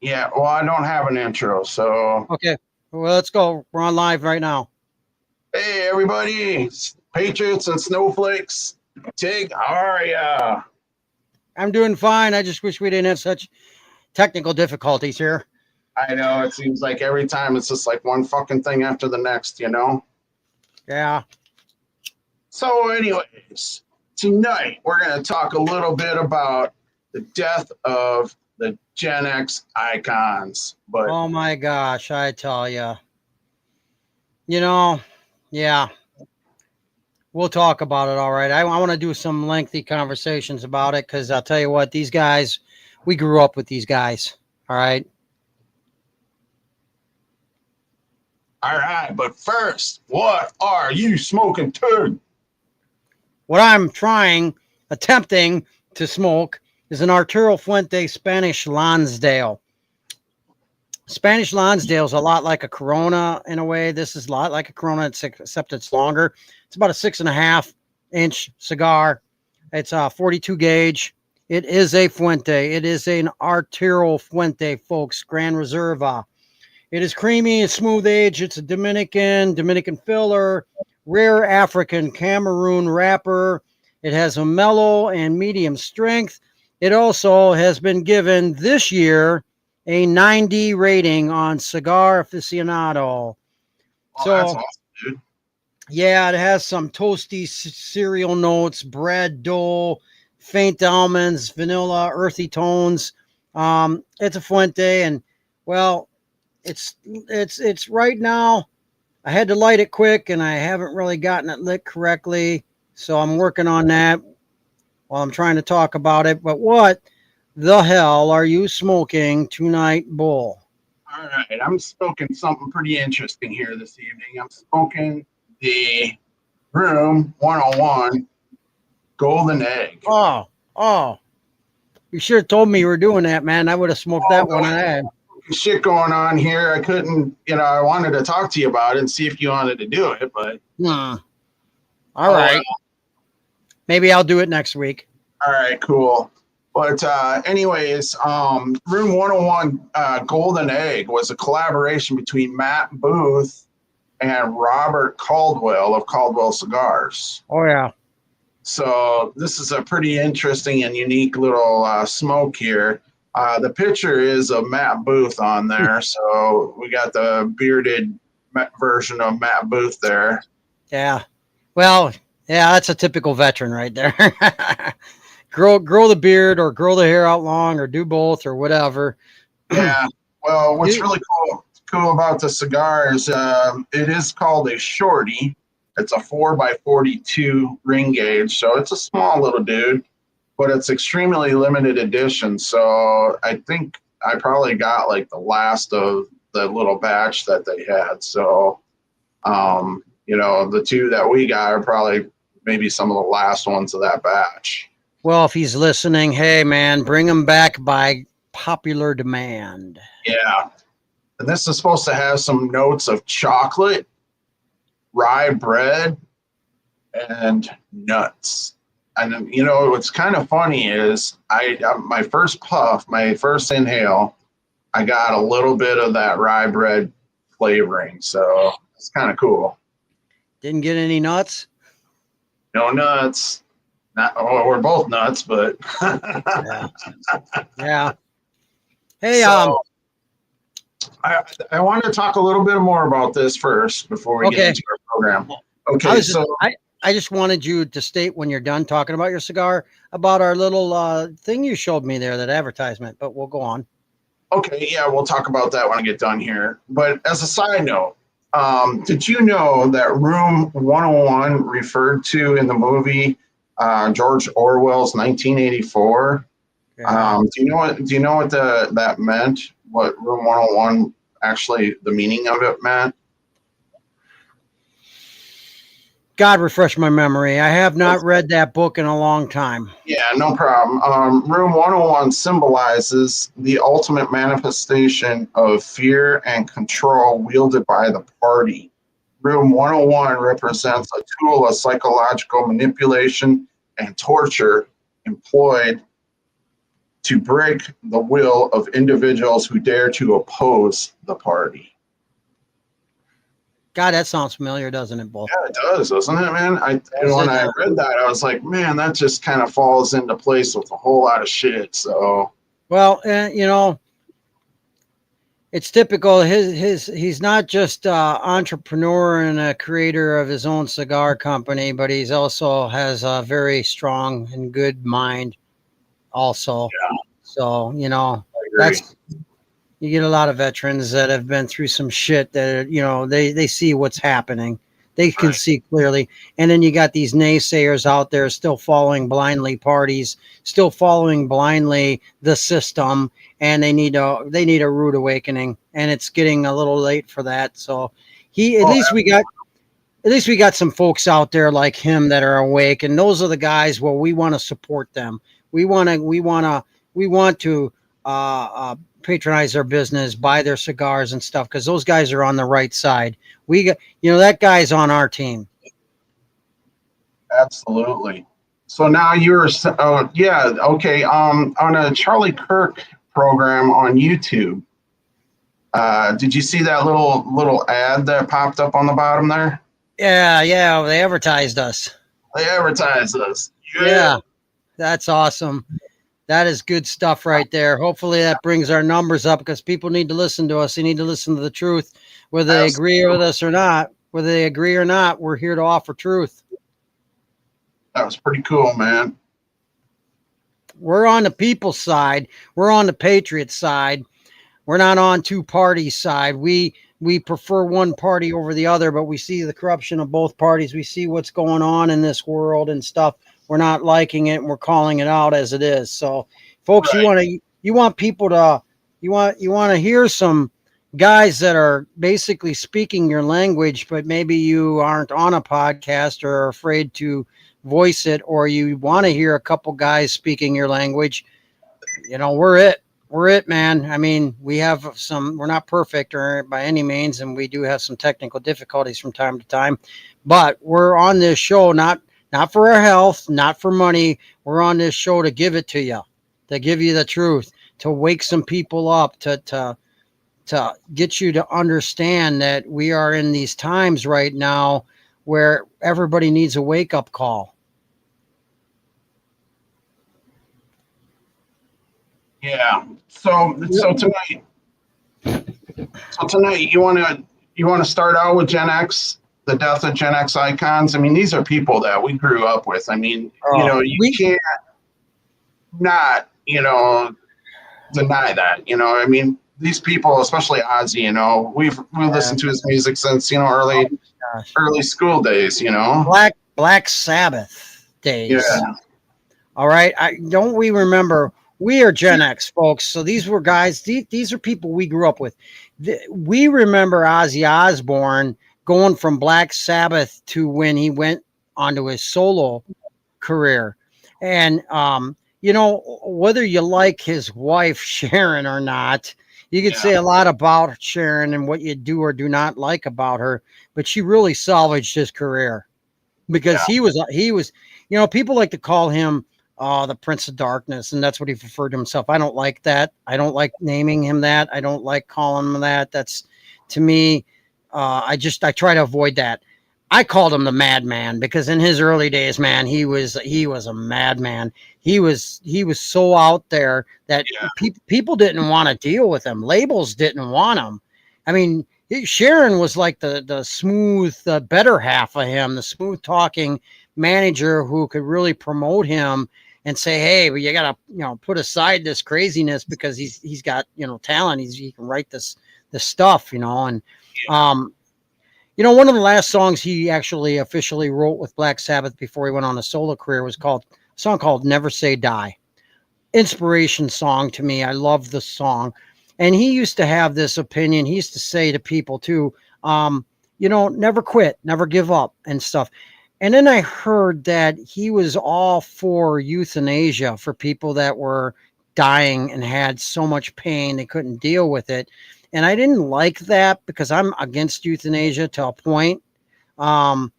Yeah, well, I don't have an intro, so Okay. Well, let's go. We're on live right now. hey, everybody, Patriots and Snowflakes. Tig, how are ya? I'm doing fine. I just wish we didn't have such technical difficulties here. I know it seems like every time it's just like one fucking thing after the next, you know? Yeah. So, anyways, tonight we're going to talk a little bit about the death of the Gen X icons. But Oh my gosh, I tell you. You know, yeah, we'll talk about it. All right. I want to do some lengthy conversations about it because I'll tell you what, these guys, we grew up with these guys. All right. all right, but first, what are you smoking, Tig? What I'm attempting to smoke is an Arturo Fuente Spanish Lonsdale. Spanish Lonsdale is a lot like a Corona in a way. This is a lot like a Corona, except it's longer. It's about a 6.5-inch cigar. It's a 42 gauge. It is a Fuente. It is an Arturo Fuente, folks. Gran Reserva. It is creamy and smooth age. It's a Dominican filler, rare African Cameroon wrapper. It has a mellow and medium strength. It also has been given this year a 90 rating on Cigar Aficionado. Oh, that's So, awesome, dude. yeah, it has some toasty cereal notes, bread, dough, faint almonds, vanilla, earthy tones. It's a Fuente, and well, it's right now. I had to light it quick, and I haven't really gotten it lit correctly, so I'm working on that while I'm trying to talk about it. But what the hell are you smoking tonight, Bull? All right, I'm smoking something pretty interesting here this evening. I'm smoking the Room 101 Golden Egg. Oh, oh, you should have told me you were doing that, man. I would have smoked All that one I had. the shit going on here. I couldn't, I wanted to talk to you about it and see if you wanted to do it, but Hmm. All oh well. right. Maybe I'll do it next week. All right, cool. But anyways, Room 101 Golden Egg was a collaboration between Matt Booth and Robert Caldwell of Caldwell Cigars. Oh, yeah. So this is a pretty interesting and unique little smoke here. The picture is of Matt Booth on there, so we got the bearded version of Matt Booth there. Yeah. Well, yeah, that's a typical veteran right there. grow the beard or grow the hair out long or do both or whatever. Yeah. Well, what's really cool about the cigar is it is called a shorty. It's a 4x42 ring gauge, so it's a small little dude, but it's extremely limited edition. So I think I probably got like the last of the little batch that they had. So, the two that we got are probably maybe some of the last ones of that batch. Well, if he's listening, hey, man, bring him back by popular demand. Yeah. And this is supposed to have some notes of chocolate, rye bread, and nuts. And what's kind of funny is my first puff, my first inhale, I got a little bit of that rye bread flavoring. So it's kind of cool. Didn't get any nuts? No nuts. Not, well, we're both nuts, but Yeah. Yeah. Hey, so I want to talk a little bit more about this first before we get into our program. Okay, I just wanted you to state when you're done talking about your cigar about our little thing you showed me there, that advertisement, but we'll go on. Okay, yeah, we'll talk about that when I get done here. But as a side note, did you know that Room 101 referred to in the movie George Orwell's 1984? Yeah. Do you know what that meant? What Room 101 actually the meaning of it meant? God refresh my memory. I have not read that book in a long time. Yeah, no problem. Room 101 symbolizes the ultimate manifestation of fear and control wielded by the party. Room 101 represents a tool of psychological manipulation and torture employed to break the will of individuals who dare to oppose the party. God, that sounds familiar, doesn't it, Bull? Yeah, it does, doesn't it, man? When I read that, I was like, man, that just kind of falls into place with a whole lot of shit. So, well, you know, it's typical. He's not just entrepreneur and a creator of his own cigar company, but he's also has a very strong and good mind. Also, yeah, so you know, I agree. you get a lot of veterans that have been through some shit that you know they see what's happening. They can Right. see clearly. And then you got these naysayers out there still following blindly parties, still following blindly the system, and they need a rude awakening. And it's getting a little late for that. So at least we got some folks out there like him that are awake, and those are the guys where we want to support them. We want to patronize their business, buy their cigars and stuff, because those guys are on the right side. We got, that guy's on our team. Absolutely. So now you're, yeah, okay. On a Charlie Kirk program on YouTube, did you see that little ad that popped up on the bottom there? Yeah, they advertised us. They advertised us. Yeah, that's awesome. That is good stuff right there. Hopefully that brings our numbers up, because people need to listen to us. They need to listen to the truth, whether they agree with us or not. Whether they agree or not, we're here to offer truth. That was pretty cool, man. We're on the people's side. We're on the Patriots side. We're not on two parties side. We prefer one party over the other, but we see the corruption of both parties. We see what's going on in this world and stuff. We're not liking it, and we're calling it out as it is. So, folks, right. you want people to you want to hear some guys that are basically speaking your language, but maybe you aren't on a podcast or are afraid to voice it, or you want to hear a couple guys speaking your language. We're it, man. I mean, we're not perfect or by any means, and we do have some technical difficulties from time to time, but we're on this show, not for our health, not for money. We're on this show to give it to you, to give you the truth, to wake some people up, to get you to understand that we are in these times right now where everybody needs a wake-up call. Yeah. So tonight you want to start out with Gen X, the death of Gen X icons. I mean, these are people that we grew up with. I mean, you can't not, deny that. I mean, these people, especially Ozzy, we've listened to his music since, early school days, Black Sabbath days. Yeah. All right. Don't we remember, we are Gen X, folks. So these were guys, these are people we grew up with. We remember Ozzy Osbourne going from Black Sabbath to when he went onto his solo career. And, whether you like his wife, Sharon, or not, you could say a lot about Sharon and what you do or do not like about her, but she really salvaged his career, because he was, people like to call him the Prince of Darkness, and that's what he referred to himself. I don't like that. I don't like naming him that. I don't like calling him that. That's, to me, I try to avoid that. I called him the madman, because in his early days, man, he was a madman. He was so out there that people didn't want to deal with him. Labels didn't want him. I mean, Sharon was like the smooth, the better half of him, the smooth talking manager who could really promote him and say, hey, well, you gotta put aside this craziness, because he's got talent. He can write this stuff, and one of the last songs he actually officially wrote with Black Sabbath before he went on a solo career was a song called Never Say Die. Inspiration song to me. I love the song. And he used to have this opinion. He used to say to people too, never quit, never give up and stuff. And then I heard that he was all for euthanasia for people that were dying and had so much pain they couldn't deal with it. And I didn't like that, because I'm against euthanasia to a point. And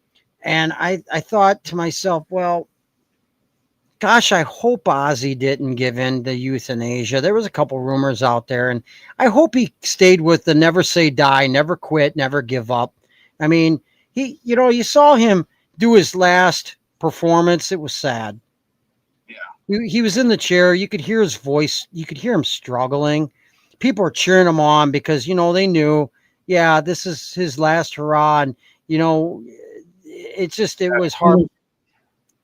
I thought to myself, well, gosh, I hope Ozzy didn't give in to euthanasia. There was a couple rumors out there, and I hope he stayed with the never say die, never quit, never give up. I mean, you saw him do his last performance. It was sad. Yeah. He was in the chair. You could hear his voice. You could hear him struggling. People were cheering him on because, they knew, yeah, this is his last hurrah. And, it was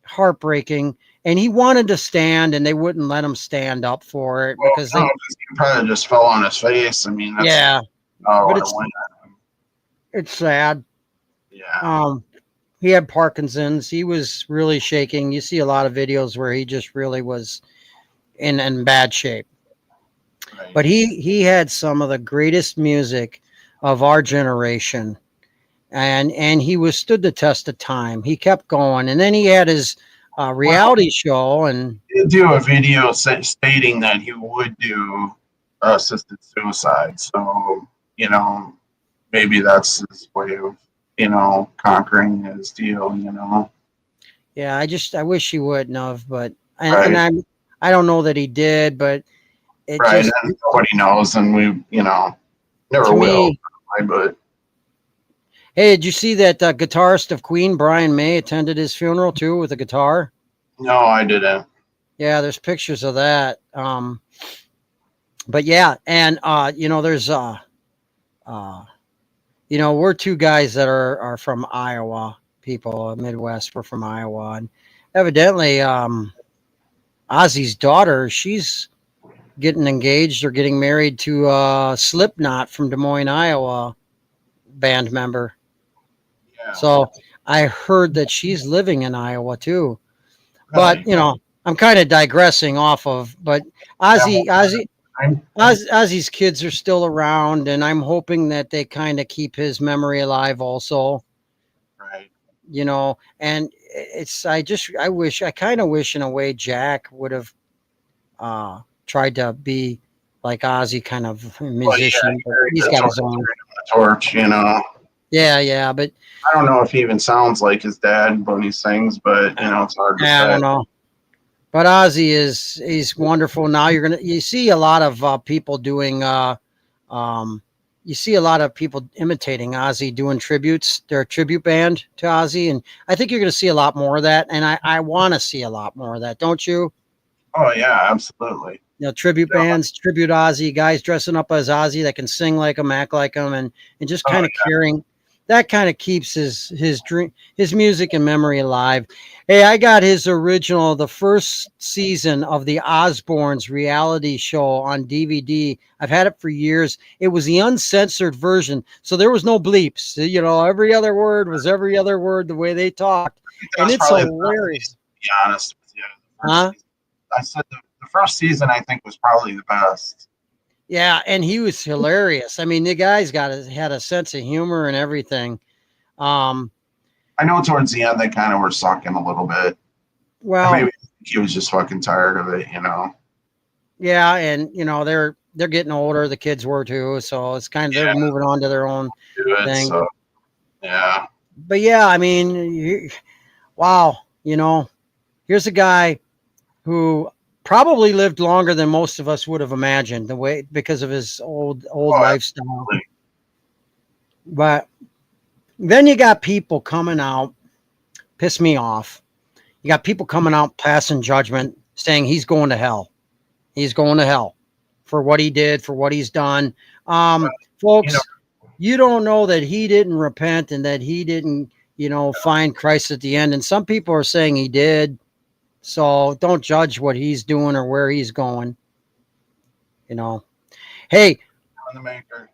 heartbreaking. And he wanted to stand, and they wouldn't let him stand up for it because he probably just fell on his face. I mean, yeah, but it's sad. Yeah. He had Parkinson's. He was really shaking. You see a lot of videos where he just really was in bad shape. Right. But he had some of the greatest music of our generation, and he withstood the test of time. He kept going, and then he had his reality show, and he did do a video stating that he would do assisted suicide. So maybe that's his way of conquering his deal. Yeah, I wish he wouldn't have, but and I don't know that he did, but and nobody knows, and we never will. But hey, did you see that guitarist of Queen, Brian May, attended his funeral too with a guitar? No, I didn't. Yeah, there's pictures of that. But yeah, and there's we're two guys that are from Iowa, people, Midwest. We're from Iowa, and evidently, Ozzy's daughter, she's getting engaged or getting married to Slipknot from Des Moines, Iowa, band member. Yeah. So I heard that she's living in Iowa too. But I'm kind of digressing off of. But Ozzy's kids are still around, and I'm hoping that they kind of keep his memory alive also. Right. And I kind of wish in a way Jack would have tried to be like Ozzy, kind of musician. But he's got his own torch, Yeah, but I don't know if he even sounds like his dad when he sings, but it's hard to say. I don't know. But Ozzy he's wonderful. Now you see a lot of people doing you see a lot of people imitating Ozzy, doing tributes. They're a tribute band to Ozzy, and I think you're going to see a lot more of that. And I want to see a lot more of that, don't you? Oh yeah, absolutely. Tribute bands, tribute Ozzy, guys dressing up as Ozzy that can sing like him, act like him, and just kind of carrying. That kind of keeps his music and memory alive. Hey, I got his original, the first season of the Osbournes reality show on DVD. I've had it for years. It was the uncensored version, so there was no bleeps. Every other word was every other word the way they talked, and it's hilarious. To be honest with you, I said the first season I think was probably the best. Yeah, and he was hilarious. I mean, the guy's had a sense of humor and everything. I know towards the end they kind of were sucking a little bit. Well, maybe he was just fucking tired of it, Yeah, and they're getting older. The kids were too, so it's kind of they're moving on to their own thing. So, yeah. But yeah, I mean, wow, here's a guy who probably lived longer than most of us would have imagined because of his old lifestyle. Absolutely. But then you got people coming out, piss me off. You got people coming out passing judgment, saying he's going to hell. He's going to hell for what he did, for what he's done. Folks, you don't know that he didn't repent and that he didn't, find Christ at the end. And some people are saying he did. So don't judge what he's doing or where he's going. Hey. And the maker.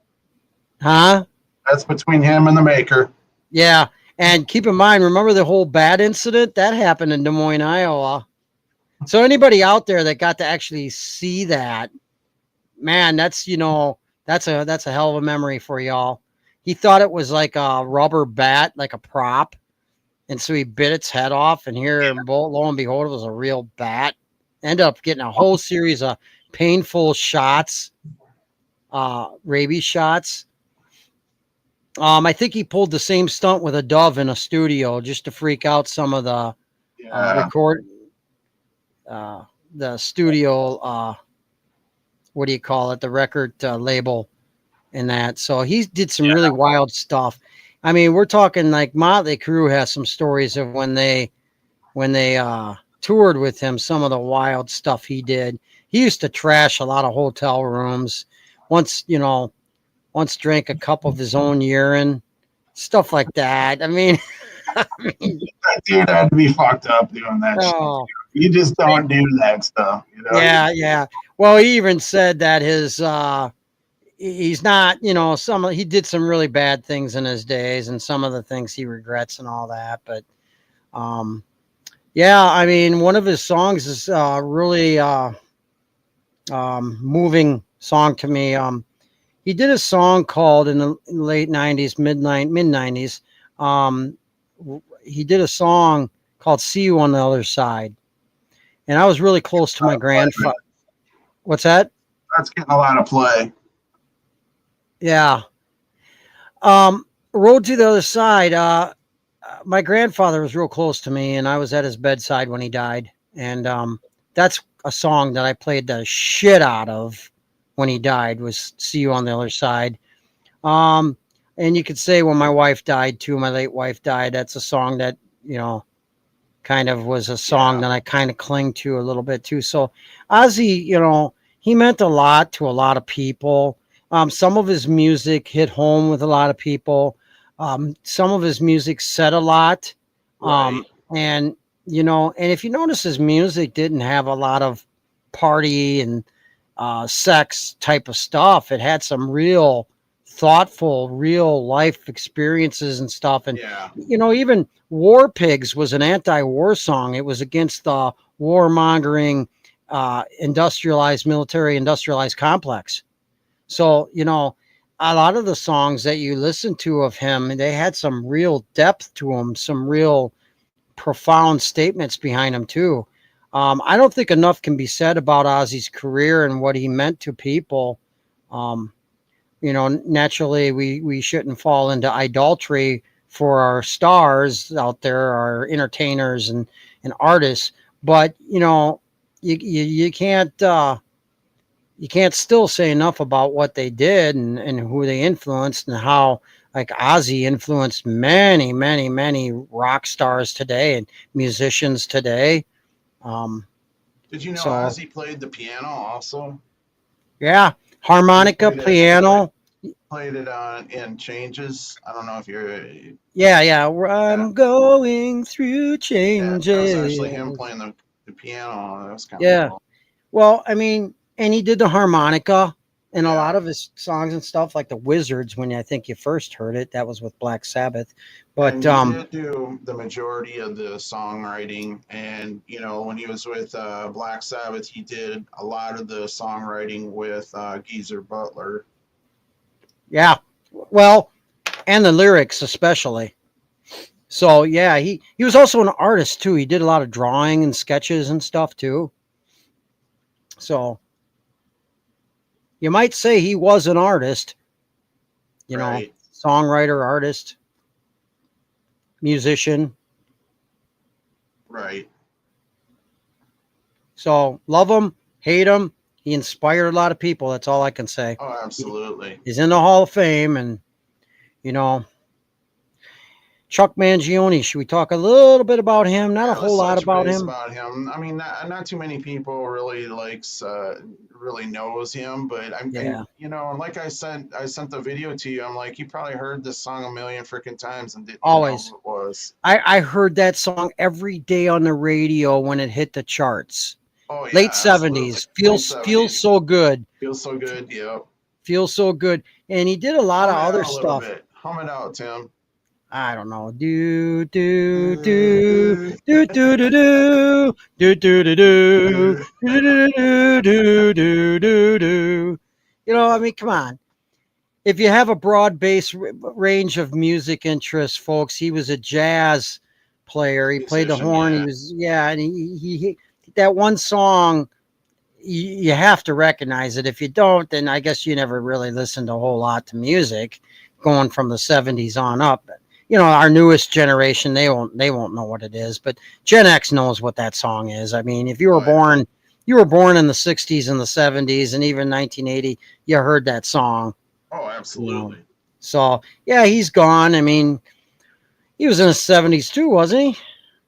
Huh? That's between him and the maker. Yeah. And keep in mind, remember the whole bat incident? That happened in Des Moines, Iowa. So anybody out there that got to actually see that, man, that's a hell of a memory for y'all. He thought it was like a rubber bat, like a prop. And so he bit its head off, and lo and behold, it was a real bat. Ended up getting a whole series of painful shots, rabies shots. I think he pulled the same stunt with a dove in a studio just to freak out some of the record. the studio, what do you call it? The record label and that. So he did some really wild stuff. I mean, we're talking like Motley Crue has some stories of when they toured with him, some of the wild stuff he did. He used to trash a lot of hotel rooms. Once, once drank a cup of his own urine, stuff like that. I mean, That dude had to be fucked up doing that shit. oh, You just don't do that stuff, yeah, yeah. Well, he even said that he's not, he did some really bad things in his days and some of the things he regrets and all that. But, yeah, I mean, one of his songs is really moving song to me. He did a song called in the late 90s, mid 90s. He did a song called See You on the Other Side. And I was really close to my grandfather. What's that? That's getting a lot of play. Yeah. Road to the Other Side. My grandfather was real close to me, and I was at his bedside when he died. And that's a song that I played the shit out of when he died, was See You on the Other Side. And you could say when my wife died too, my late wife died, that's a song that, kind of was a song that I kind of cling to a little bit too. So Ozzy, he meant a lot to a lot of people. Some of his music hit home with a lot of people. Some of his music said a lot. Right. And if you notice, his music didn't have a lot of party and sex type of stuff. It had some real thoughtful, real life experiences and stuff. And, even War Pigs was an anti-war song. It was against the warmongering, military industrialized complex. So, a lot of the songs that you listen to of him, they had some real depth to them, some real profound statements behind them too. I don't think enough can be said about Ozzy's career and what he meant to people. Naturally we shouldn't fall into idolatry for our stars out there, our entertainers and artists, but you can't still say enough about what they did and who they influenced and how like Ozzy influenced many, many, many rock stars today and musicians today. Did you know Ozzy played the piano also? Yeah, harmonica, piano. Played it in Changes. I don't know if you're. Yeah. I'm going through changes. That was actually him playing the piano. That was kind of cool. Well, I mean, and he did the harmonica in a lot of his songs and stuff, like the Wizards. When I think you first heard it, that was with Black Sabbath. But and he did do the majority of the songwriting, and when he was with Black Sabbath, he did a lot of the songwriting with Geezer Butler. Yeah, well, and the lyrics especially. So yeah, he was also an artist too. He did a lot of drawing and sketches and stuff too. So you might say he was an artist, songwriter, artist, musician. Right. So love him, hate him. He inspired a lot of people. That's all I can say. Oh, absolutely. He's in the Hall of Fame, and Chuck Mangione. Should we talk a little bit about him? Not a whole lot about him. I mean, not too many people really really knows him, but and like I sent the video to you. I'm like, you probably heard this song a million freaking times and didn't know who it was. I heard that song every day on the radio when it hit the charts. Oh, yeah, late 70s. Feels so good. Feels so good. Yeah. Feels so good. And he did a lot of other stuff. Hum it out, Tim. I don't know. Do do do do do do do do do do do do do do do. I mean, come on. If you have a broad base range of music interests, folks, he was a jazz player. He played the horn. He was and he that one song, you have to recognize it. If you don't, then I guess you never really listened a whole lot to music going from the 70s on up. you know, our newest generation, they won't know what it is, but Gen X knows what that song is. I mean, if you were born, you were born in the 60s and the 70s and even 1980, you heard that song. Oh, absolutely. You know? So, yeah, he's gone. I mean, he was in his 70s too, wasn't he?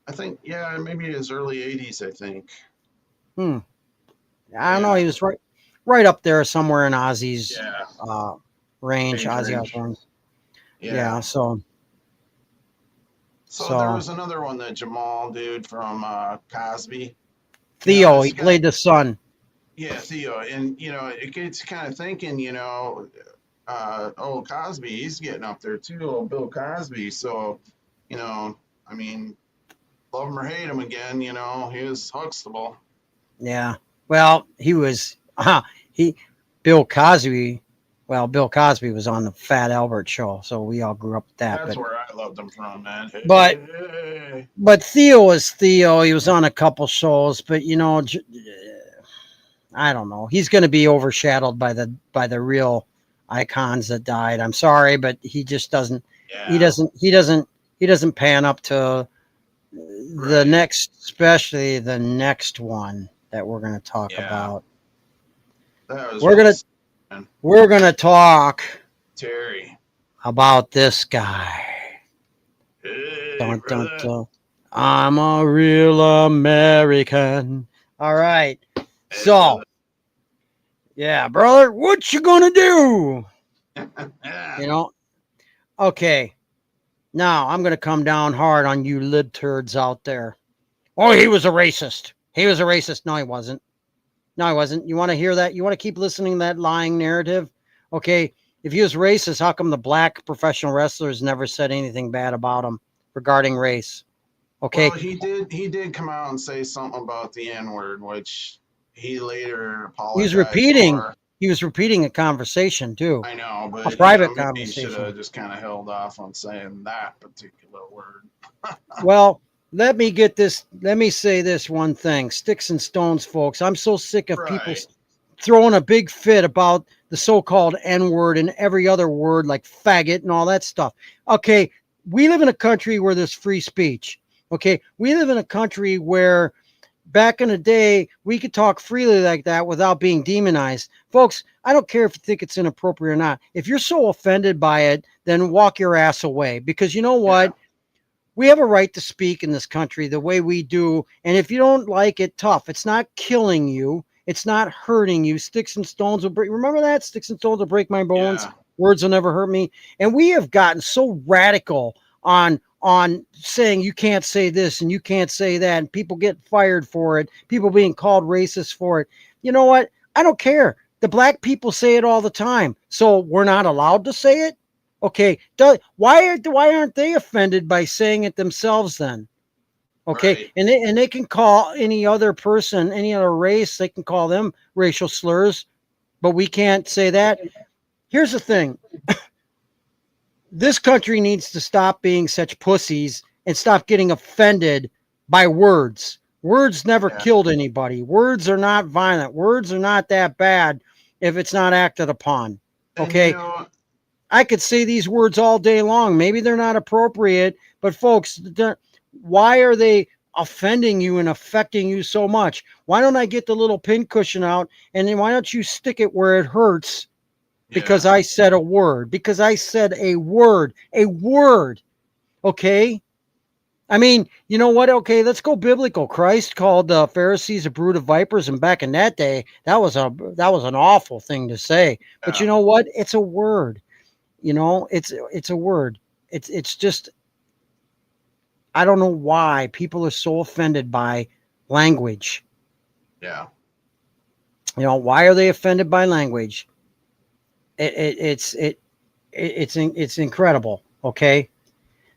I think, yeah, maybe his early 80s, I think. I don't know. He was right up there somewhere in Ozzy's range, Ozzy Osbourne. Yeah, so there was another one, that Jamal dude from Cosby. Theo, he played the son. Yeah, Theo. And, you know, it gets kind of thinking, you know, old Cosby, he's getting up there too, old Bill Cosby. So, you know, I mean, love him or hate him again, you know, he was Huxtable. Yeah. Well, he was, Bill Cosby. Well, Bill Cosby was on the Fat Albert show, so we all grew up with that. That's where I loved him from, man. But Theo was Theo. He was on a couple shows, but you know, I don't know. He's going to be overshadowed by the real icons that died. I'm sorry, but he just doesn't. Yeah. He doesn't pan up to the next, especially the next one that we're going to talk about. We're gonna talk Terry about this guy. Hey, dun, dun, dun. I'm a real American. All right. Hey, so, brother. Yeah, brother, what you gonna do? You know. Okay. Now I'm gonna come down hard on you lib turds out there. Oh, he was a racist. He was a racist. No, he wasn't. No, I wasn't. You want to hear that? You want to keep listening to that lying narrative? Okay, if he was racist, how come the black professional wrestlers never said anything bad about him regarding race? Okay. Well, he did come out and say something about the N-word, which he later apologized for. He was repeating a conversation too. I know, but a private conversation. He should have just kind of held off on saying that particular word. Well, let me say this one thing. Sticks and stones, folks. I'm so sick of people throwing a big fit about the so-called N-word and every other word like faggot and all that stuff. Okay, we live in a country where there's free speech. Okay, we live in a country where back in the day, we could talk freely like that without being demonized. Folks, I don't care if you think it's inappropriate or not. If you're so offended by it, then walk your ass away. Because you know what? Yeah. We have a right to speak in this country the way we do. And if you don't like it, tough. It's not killing you. It's not hurting you. Sticks and stones will break. Remember that? Sticks and stones will break my bones. Yeah. Words will never hurt me. And we have gotten so radical on saying you can't say this and you can't say that. And people get fired for it. People being called racist for it. You know what? I don't care. The black people say it all the time. So we're not allowed to say it? Okay, why aren't they offended by saying it themselves then? Okay, right. and they can call any other person, any other race, they can call them racial slurs, but we can't say that. Here's the thing. This country needs to stop being such pussies and stop getting offended by words. Words never killed anybody. Words are not violent. Words are not that bad if it's not acted upon. Okay. I could say these words all day long. Maybe they're not appropriate, but folks, why are they offending you and affecting you so much? Why don't I get the little pincushion out and then why don't you stick it where it hurts? Because I said a word. Because I said a word. A word. Okay? I mean, you know what? Okay, let's go biblical. Christ called the Pharisees a brood of vipers, and back in that day, that was an awful thing to say. But you know what? It's a word. You know, it's a word. It's just, I don't know why people are so offended by language. Yeah. You know, why are they offended by language? It's incredible. Okay.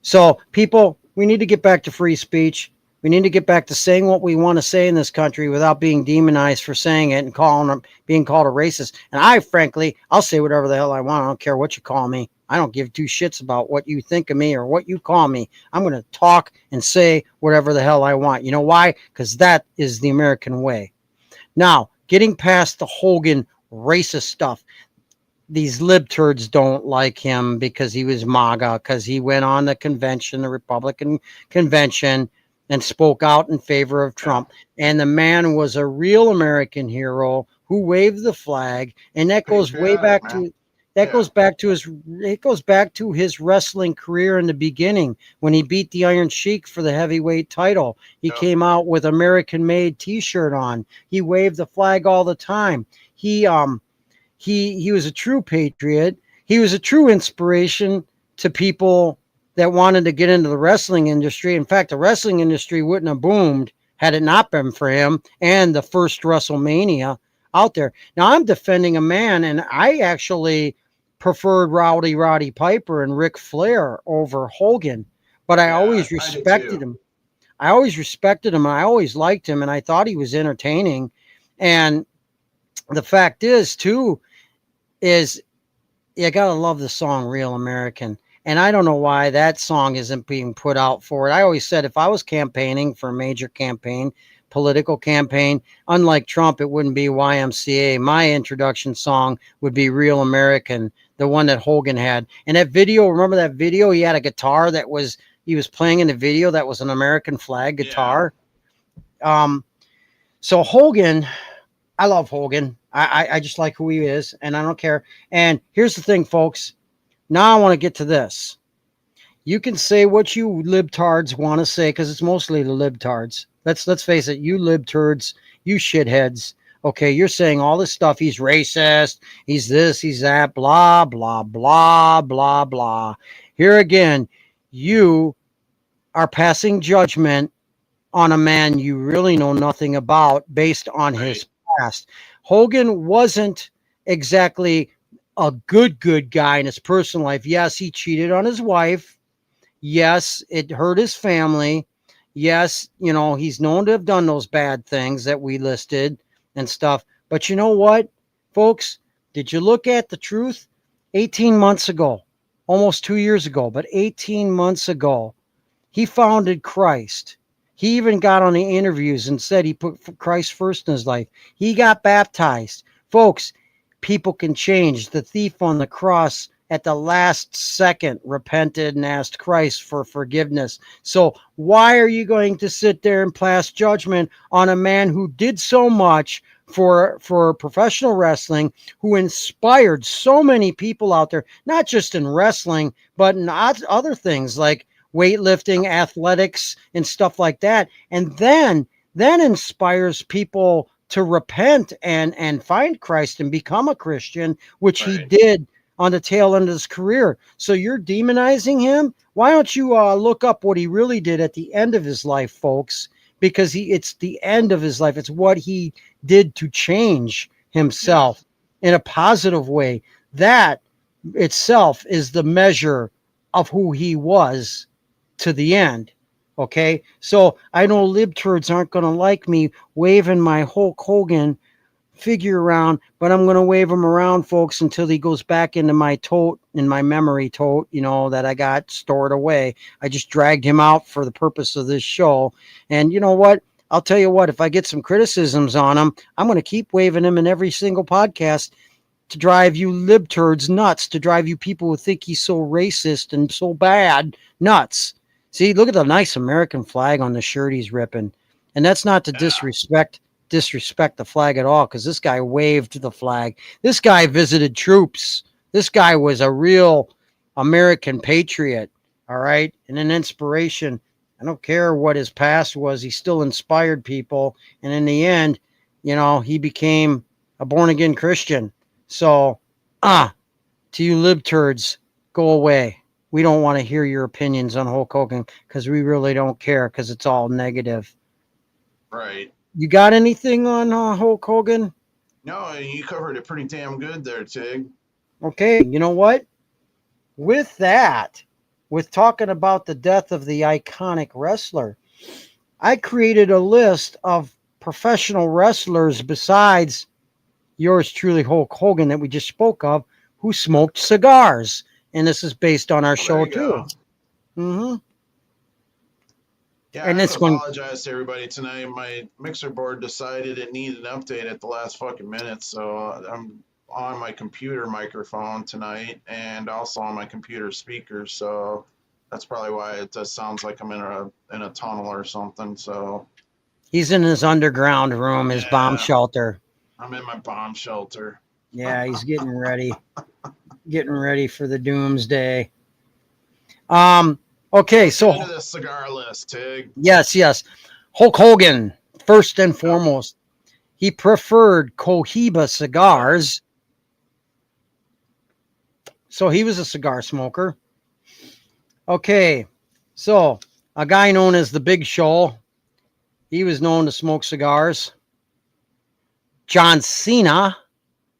So people, we need to get back to free speech. We need to get back to saying what we want to say in this country without being demonized for saying it and being called a racist. And frankly, I'll say whatever the hell I want. I don't care what you call me. I don't give two shits about what you think of me or what you call me. I'm going to talk and say whatever the hell I want. You know why? Because that is the American way. Now, getting past the Hogan racist stuff. these libturds don't like him because he was MAGA, because he went on the convention, the Republican convention, and spoke out in favor of Yeah. Trump. And the man was a real American hero who waved the flag, and that goes way Patriotic, back man. to that Yeah. goes back to his wrestling career in the beginning when he beat the Iron Sheik for the heavyweight title. He Yep. came out with American made t-shirt on. He waved the flag all the time. He was a true patriot. He was a true inspiration to people that wanted to get into the wrestling industry. In fact, the wrestling industry wouldn't have boomed had it not been for him and the first WrestleMania out there. Now I'm defending a man, and I actually preferred Roddy Piper and Ric Flair over Hogan, but I always I did respected too. him. I always respected him, and I always liked him, and I thought he was entertaining. And the fact is, too, is you gotta love the song "Real American." And I don't know why that song isn't being put out for it. I always said if I was campaigning for a major campaign, political campaign, unlike Trump, it wouldn't be YMCA. My introduction song would be Real American, the one that Hogan had. And that video, remember that video? He had a guitar he was playing in the video that was an American flag guitar. Yeah. So Hogan, I love Hogan. I just like who he is, and I don't care. And here's the thing, folks. Now I want to get to this. You can say what you libtards want to say, because it's mostly the libtards. Let's face it, you libturds, you shitheads. Okay, you're saying all this stuff. He's racist. He's this. He's that. Blah blah blah blah blah. Here again, you are passing judgment on a man you really know nothing about based on his past. Hogan wasn't exactly a good guy in his personal life. Yes, he cheated on his wife. Yes, it hurt his family. Yes, he's known to have done those bad things that we listed and stuff. But you know what, folks? Did you look at the truth? 18 months ago, almost 2 years ago, but 18 months ago, he founded Christ. He even got on the interviews and said he put Christ first in his life. He got baptized. Folks, people can change. The thief on the cross at the last second repented and asked Christ for forgiveness. So why are you going to sit there and pass judgment on a man who did so much for professional wrestling, who inspired so many people out there, not just in wrestling, but in other things like weightlifting, athletics, and stuff like that, and then inspires people to repent and find Christ and become a Christian, which he did on the tail end of his career. So you're demonizing him? Why don't you look up what he really did at the end of his life, folks? Because it's the end of his life. It's what he did to change himself in a positive way. That itself is the measure of who he was to the end. Okay, so I know libturds aren't going to like me waving my Hulk Hogan figure around, but I'm going to wave him around, folks, until he goes back into my tote, in my memory tote, that I got stored away. I just dragged him out for the purpose of this show. And you know what? I'll tell you what, if I get some criticisms on him, I'm going to keep waving him in every single podcast to drive you libturds nuts, to drive you people who think he's so racist and so bad nuts. See, look at the nice American flag on the shirt he's ripping. And that's not to disrespect the flag at all, because this guy waved the flag. This guy visited troops. This guy was a real American patriot, all right, and an inspiration. I don't care what his past was. He still inspired people. And in the end, he became a born-again Christian. So, to you libturds, go away. We don't want to hear your opinions on Hulk Hogan, because we really don't care, because it's all negative. Right. You got anything on Hulk Hogan? No, you covered it pretty damn good there, Tig. Okay, you know what? With that, with talking about the death of the iconic wrestler, I created a list of professional wrestlers besides yours truly, Hulk Hogan, that we just spoke of, who smoked cigars. And this is based on our show, too. Mm-hmm. Yeah, and I apologize to everybody tonight. My mixer board decided it needed an update at the last fucking minute, so I'm on my computer microphone tonight and also on my computer speaker, so that's probably why it just sounds like I'm in a tunnel or something. So He's in his underground room, his bomb yeah, shelter. I'm in my bomb shelter. Yeah, he's getting ready for the doomsday. Okay, Let's get so into this cigar list, Tig. yes. Hulk Hogan, first and foremost, he preferred Cohiba cigars. So he was a cigar smoker. Okay, so a guy known as the Big Show, he was known to smoke cigars. John Cena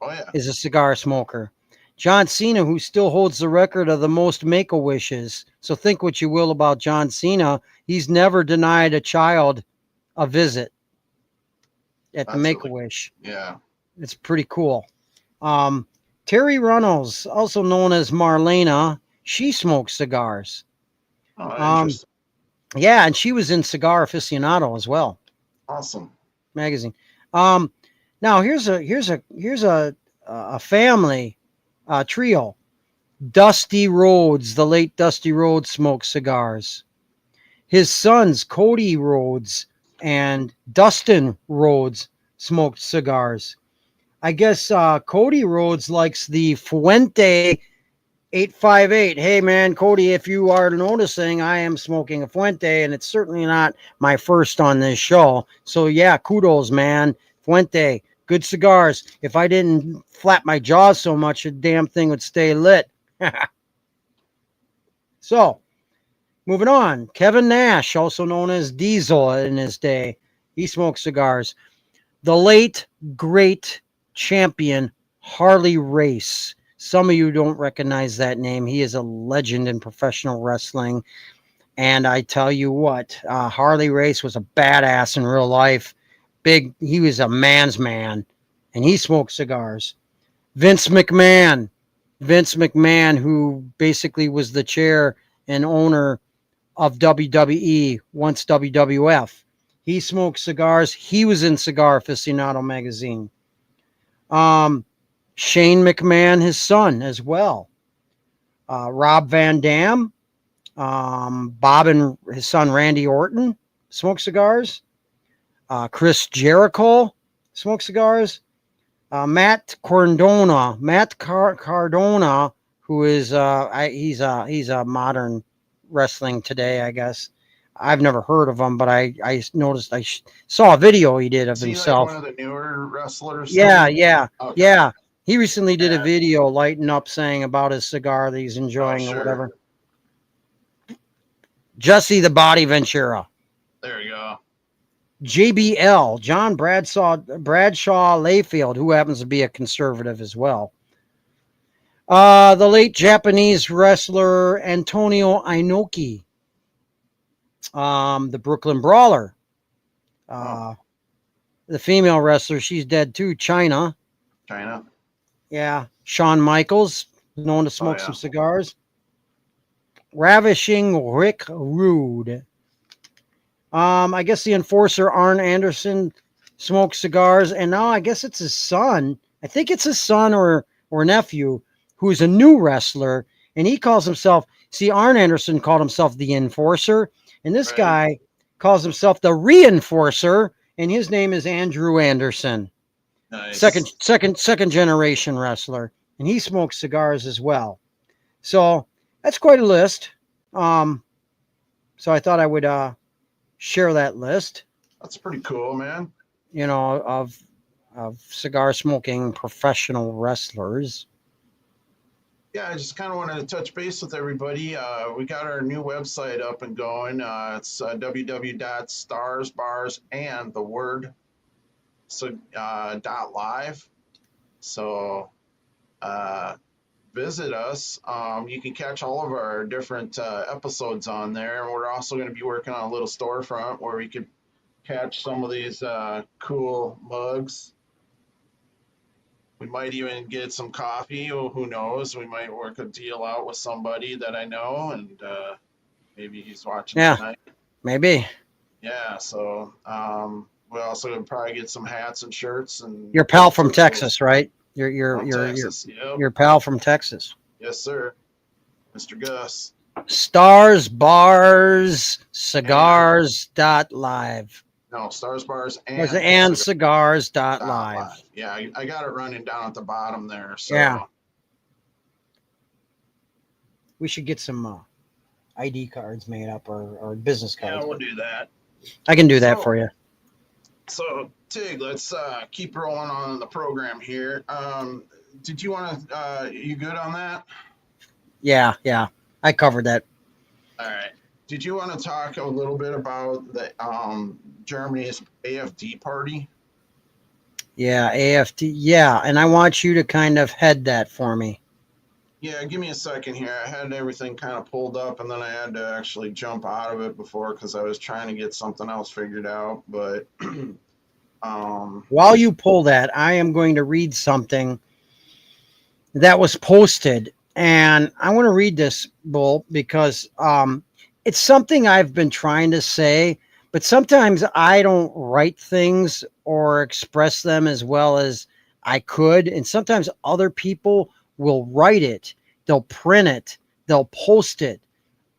Oh yeah, is a cigar smoker. John Cena, who still holds the record of the most Make-A-Wishes. So think what you will about John Cena. He's never denied a child a visit at the that's really Make-A-Wish. yeah. It's pretty cool. Terry Runnels, also known as Marlena, she smokes cigars. Oh, Um, interesting. yeah, and she was in Cigar Aficionado as well, Awesome. magazine. Now here's a family trio. Dusty Rhodes, the late Dusty Rhodes, smoked cigars. His sons, Cody Rhodes and Dustin Rhodes, smoked cigars. I guess Cody Rhodes likes the Fuente 858. Hey, man, Cody, if you are noticing, I am smoking a Fuente, and it's certainly not my first on this show. So, yeah, kudos, man. Fuente, good cigars. If I didn't flap my jaws so much, the damn thing would stay lit. So, moving on. Kevin Nash, also known as Diesel in his day, he smoked cigars. The late, great champion, Harley Race. Some of you don't recognize that name. He is a legend in professional wrestling. And I tell you what, Harley Race was a badass in real life. He was a man's man, and he smoked cigars. Vince McMahon. Vince McMahon, who basically was the chair and owner of WWE, once WWF. He smoked cigars. He was in Cigar Aficionado magazine. Shane McMahon, his son, as well. Rob Van Dam, Bob and his son Randy Orton smoked cigars. Chris Jericho smoked cigars. Matt Cardona, who is he's a modern wrestling today, I guess. I've never heard of him, but I noticed saw a video he did of Is he like himself. one of the newer wrestlers? Yeah, Then? yeah, Okay. yeah. He recently did a Yeah. video lighting up saying about his cigar that he's Oh, enjoying or sure. whatever. Jesse the Body Ventura. There you go. JBL, John Bradshaw Layfield, who happens to be a conservative as well. The late Japanese wrestler Antonio Inoki, the Brooklyn Brawler. The female wrestler, she's dead too, China. Yeah. Shawn Michaels, known to smoke some cigars. Ravishing Rick Rude. I guess the enforcer Arn Anderson smokes cigars, and now I guess it's his son. I think it's his son or nephew who's a new wrestler, and he calls himself. See, Arn Anderson called himself the enforcer, and this guy calls himself the reinforcer, and his name is Andrew Anderson. Nice. Second generation wrestler, and he smokes cigars as well. So that's quite a list. So I thought I would share that list. That's pretty cool, man. You know, of cigar smoking professional wrestlers. Yeah, I just kind of wanted to touch base with everybody. We got our new website up and going. It's www.starsbarsandtheword.live. So visit us. You can catch all of our different episodes on there. And we're also going to be working on a little storefront where we could catch some of these cool mugs. We might even get some coffee. Who knows? We might work a deal out with somebody that I know, and maybe he's watching tonight. Maybe. Yeah. So we're also gonna probably get some hats and shirts. And your pal from Texas, right? Your From your your Texas. Yep. your pal from Texas. Yes, sir. Mr. Gus. Stars Bars And Cigars dot live. no, Stars Bars And Cigars dot live. live. Yeah, I got it running down at the bottom there. So Yeah. We should get some ID cards made up or business cards. yeah, we'll do that. I can do that for you. So Tig, let's keep rolling on the program here. Did you want to? You good on that? Yeah. I covered that. All right. Did you want to talk a little bit about the Germany's AFD party? Yeah, AFD. Yeah, and I want you to kind of head that for me. Yeah, give me a second here. I had everything kind of pulled up, and then I had to actually jump out of it before because I was trying to get something else figured out. But while you pull that, I am going to read something that was posted, and I want to read this, Bull, because it's something I've been trying to say, but sometimes I don't write things or express them as well as I could, and sometimes other people will write it, they'll print it, they'll post it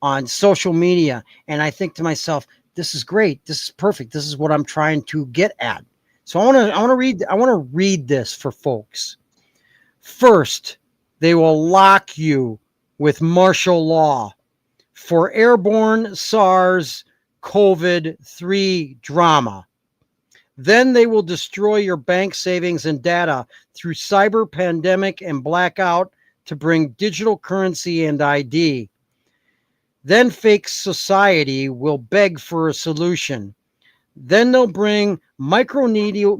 on social media, and I think to myself, this is great, this is perfect, this is what I'm trying to get at. So I want to read this for folks. First, they will lock you with martial law for airborne SARS COVID-3 drama. Then they will destroy your bank savings and data through cyber pandemic and blackout to bring digital currency and ID. Then fake society will beg for a solution. Then they'll bring microneedle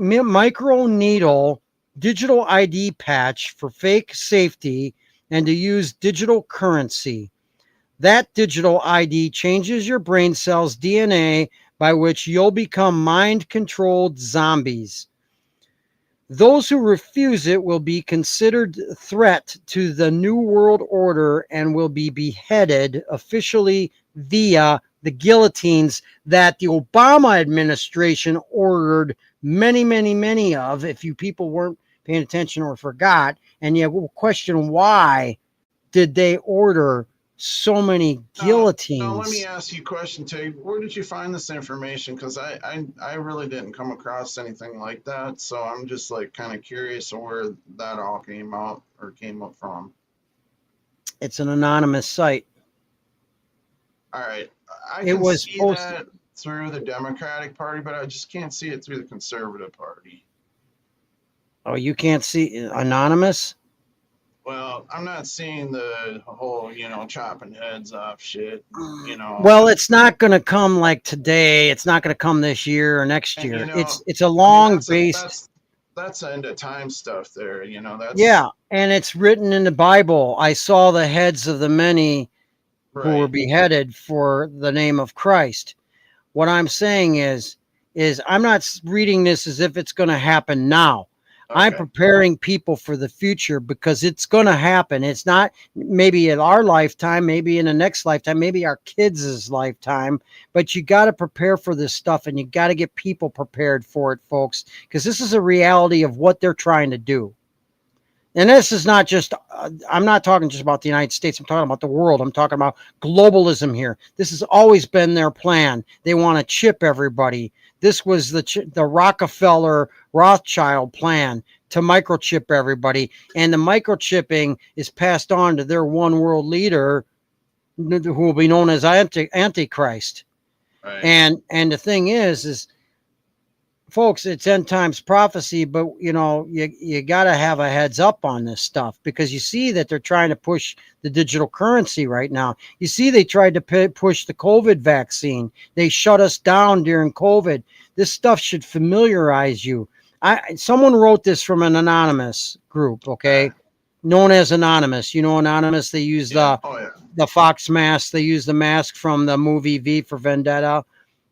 digital ID patch for fake safety and to use digital currency. That digital ID changes your brain cells' DNA by which you'll become mind-controlled zombies. Those who refuse it will be considered a threat to the New World Order and will be beheaded officially via the guillotines that the Obama administration ordered many of, if you people weren't paying attention or forgot, and you will question why did they order so many guillotines. Now let me ask you a question, Tig. Where did you find this information? Because I really didn't come across anything like that. So I'm just like kind of curious where that all came out or came up from. It's an anonymous site. All right. I can see that through the Democratic Party, but I just can't see it through the Conservative Party. Oh, you can't see anonymous? Well, I'm not seeing the whole, chopping heads off shit, Well, it's not going to come like today. It's not going to come this year or next year. It's a long base. That's end of time stuff there, that's. Yeah, and it's written in the Bible. I saw the heads of the many who were beheaded for the name of Christ. What I'm saying is I'm not reading this as if it's going to happen now. Okay. I'm preparing people for the future because it's going to happen. It's not maybe in our lifetime, maybe in the next lifetime, maybe our kids' lifetime, but you got to prepare for this stuff and you got to get people prepared for it, folks, because this is a reality of what they're trying to do. And this is not just, I'm not talking just about the United States. I'm talking about the world. I'm talking about globalism here. This has always been their plan. They want to chip everybody. This was the Rockefeller Rothschild plan to microchip everybody. And the microchipping is passed on to their one world leader who will be known as Antichrist. Right. And the thing is folks, it's end times prophecy, but you got to have a heads up on this stuff because you see that they're trying to push the digital currency right now. You see, they tried to push the COVID vaccine. They shut us down during COVID. This stuff should familiarize you. Someone wrote this from an anonymous group, okay, known as Anonymous. Anonymous. They use the Fox mask. They use the mask from the movie V for Vendetta.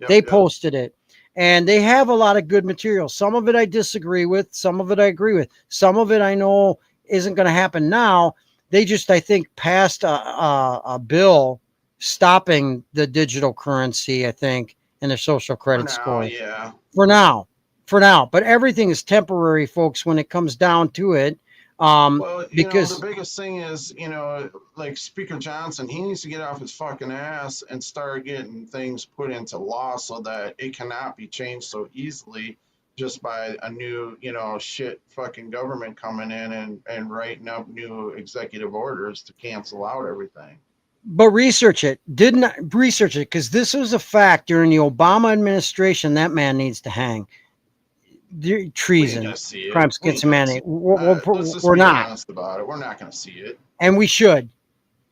They posted it. And they have a lot of good material. Some of it I disagree with. Some of it I agree with. Some of it I know isn't going to happen now. They just, I think, passed a bill stopping the digital currency, I think, and the social credit score. Yeah. For now. But everything is temporary, folks, when it comes down to it. Well, the Because biggest thing is, like Speaker Johnson, he needs to get off his fucking ass and start getting things put into law so that it cannot be changed so easily just by a new, shit fucking government coming in and writing up new executive orders to cancel out everything. but research it. Did not research it because this was a fact during the Obama administration. That man needs to hang. We ain't Treason, gonna see it. crimes We against ain't gonna see humanity. it. Let's just We're be not, honest about it. We're not gonna see it. and we should,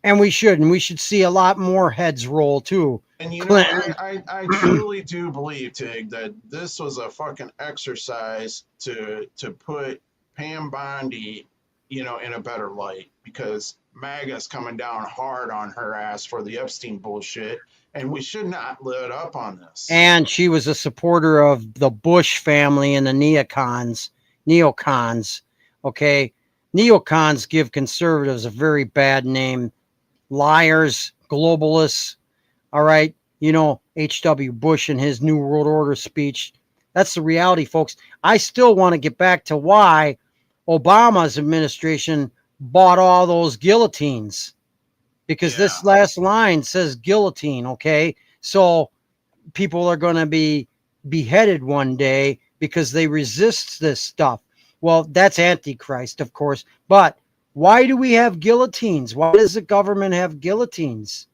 and we should see a lot more heads roll too. And Clinton, I truly do believe, Tig, that this was a fucking exercise to put Pam Bondi, in a better light because MAGA's coming down hard on her ass for the Epstein bullshit, and we should not let up on this. and she was a supporter of the Bush family and the neocons. Okay, neocons give conservatives a very bad name. Liars, globalists. All right. H.W. Bush and his New World Order speech. That's the reality, folks. I still want to get back to why Obama's administration bought all those guillotines because Yeah, this last line says guillotine. Okay. So people are going to be beheaded one day because they resist this stuff. Well, that's Antichrist, of course. But why do we have guillotines? Why does the government have guillotines?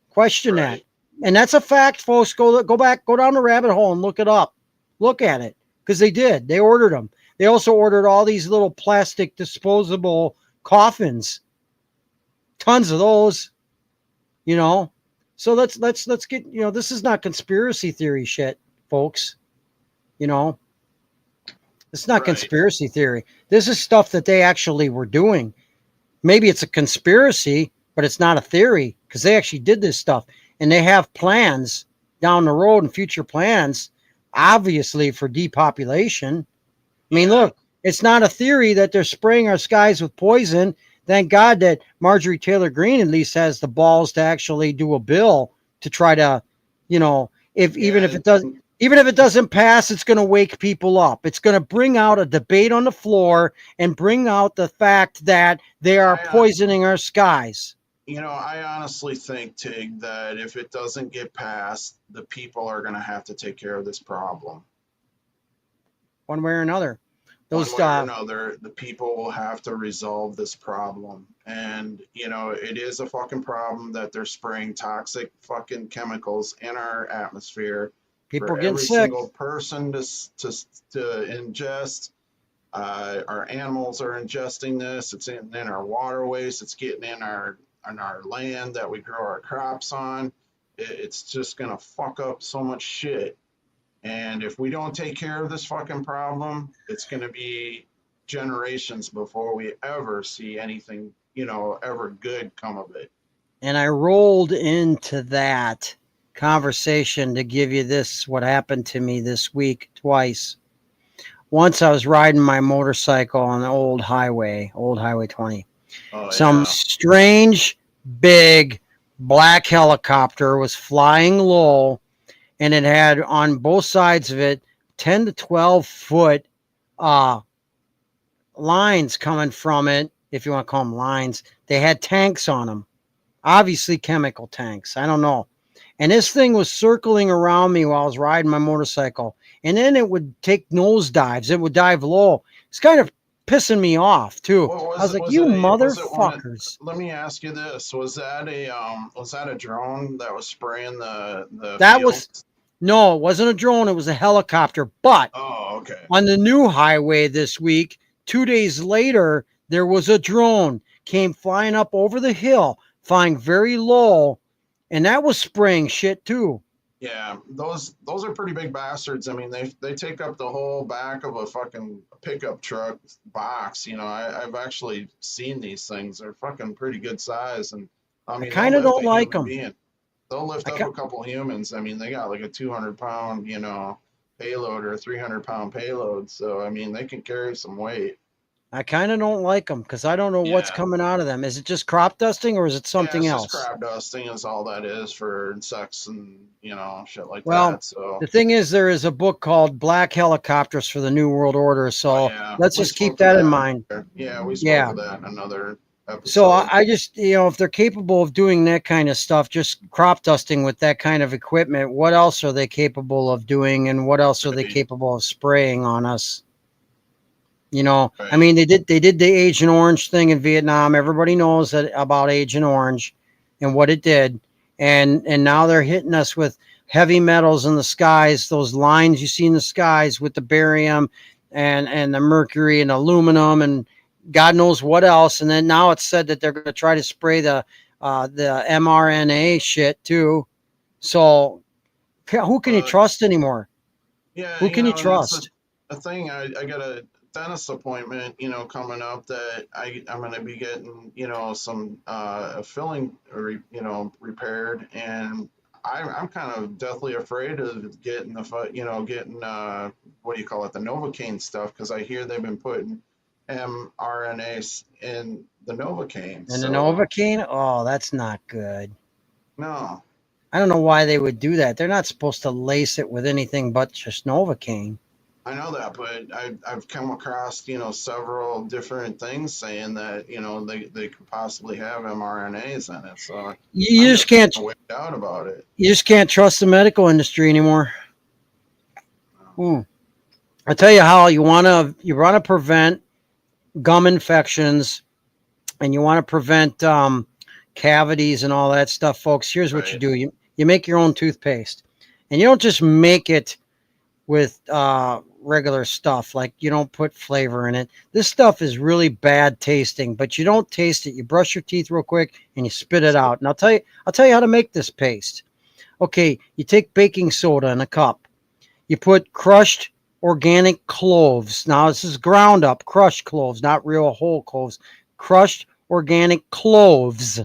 Question that. right. And that's a fact, folks. Go back, go down the rabbit hole and look it up. Look at it. Because they did. They ordered them. They also ordered all these little plastic disposable coffins. Tons of those, you know. So let's get, this is not conspiracy theory shit, folks. You know, it's not Right. conspiracy theory. This is stuff that they actually were doing. Maybe it's a conspiracy, but it's not a theory because they actually did this stuff and they have plans down the road and future plans, obviously for depopulation. I mean, Yeah. look, it's not a theory that they're spraying our skies with poison. Thank God that Marjorie Taylor Greene at least has the balls to actually do a bill to try to, if even if Yeah. it doesn't. Even if it doesn't pass, it's going to wake people up. It's going to bring out a debate on the floor and bring out the fact that they are I poisoning our skies. I honestly think, Tig, that if it doesn't get passed, the people are going to have to take care of this problem. One way or another. One Those way or another, the people will have to resolve this problem. And, it is a fucking problem that they're spraying toxic fucking chemicals in our atmosphere people for are getting every sick. single person to ingest. Our animals are ingesting this. It's in our waterways. It's getting in our land that we grow our crops on. It's just gonna fuck up so much shit. And if we don't take care of this fucking problem, it's gonna be generations before we ever see anything, ever good come of it. And I rolled into that conversation to give you this, what happened to me this week twice. Once I was riding my motorcycle on the old highway 20. Oh Some yeah, strange, big black helicopter was flying low, and it had on both sides of it 10 to 12 foot uh, lines coming from it, if you want to call them lines. They had tanks on them, obviously chemical tanks. I don't know. And this thing was circling around me while I was riding my motorcycle. And then it would take nose dives. It would dive low. It's kind of pissing me off too. what I was was it? like, you Was it one of? motherfuckers. Let me ask you this: was that a drone that was spraying the That was, fields? no, it wasn't a drone. It was a helicopter. But Oh, okay. on the new highway this week, 2 days later, there was a drone came flying up over the hill, flying very low. And that was spraying shit too. Yeah, those are pretty big bastards. I mean, they take up the whole back of a fucking pickup truck box. I've actually seen these things. They're fucking pretty good size, and I I mean, they'll kind of lift don't a like human them. being. They'll lift I up ca- a couple humans. I mean, they got like a 200 pound, payload or a 300 pound payload. So I mean, they can carry some weight. I kind of don't like them because I don't know what's Yeah. coming out of them. Is it just crop dusting or is it Yeah, something it's just else? crab dusting is all that is for insects and shit like Well, that. So the thing is, there is a book called Black Helicopters for the New World Order. oh So yeah, let's we just keep spoke of that in that. mind. Yeah, we spoke Yeah. of that in another So episode. I just, if they're capable of doing that kind of stuff, just crop dusting with that kind of equipment, what else are they capable of doing and what else are they Right, capable of spraying on us? I right, mean, they did the Agent Orange thing in Vietnam. Everybody knows that about Agent Orange and what it did. And now they're hitting us with heavy metals in the skies, those lines you see in the skies with the barium and the mercury and aluminum and God knows what else. And then now it's said that they're going to try to spray the mRNA shit too. So who can you but trust anymore? yeah, Who can you that's trust? a thing. I got a dentist appointment, coming up that I'm gonna be getting, some filling, repaired, and I'm kind of deathly afraid of getting getting what do you call it, the Novocaine stuff, because I hear they've been putting mRNAs in the Novocaine. And the So Novocaine? Oh, that's not good. no. I don't know why they would do that. They're not supposed to lace it with anything but just Novocaine. I know that, but I've come across, several different things saying that, they could possibly have mRNAs in it. So You I'm just just can't. weighted out about it. You just can't trust the medical industry anymore. Hmm. I tell you how you want to prevent gum infections and you want to prevent cavities and all that stuff, folks. Here's what you Right. do: you make your own toothpaste, and you don't just make it with regular stuff. Like you don't put flavor in it. This stuff is really bad tasting, but you don't taste it. You brush your teeth real quick and you spit it So, out. And I'll tell you how to make this paste. Okay, you take baking soda in a cup. You put crushed organic cloves. Now this is ground up crushed cloves, not real whole cloves. Crushed organic cloves,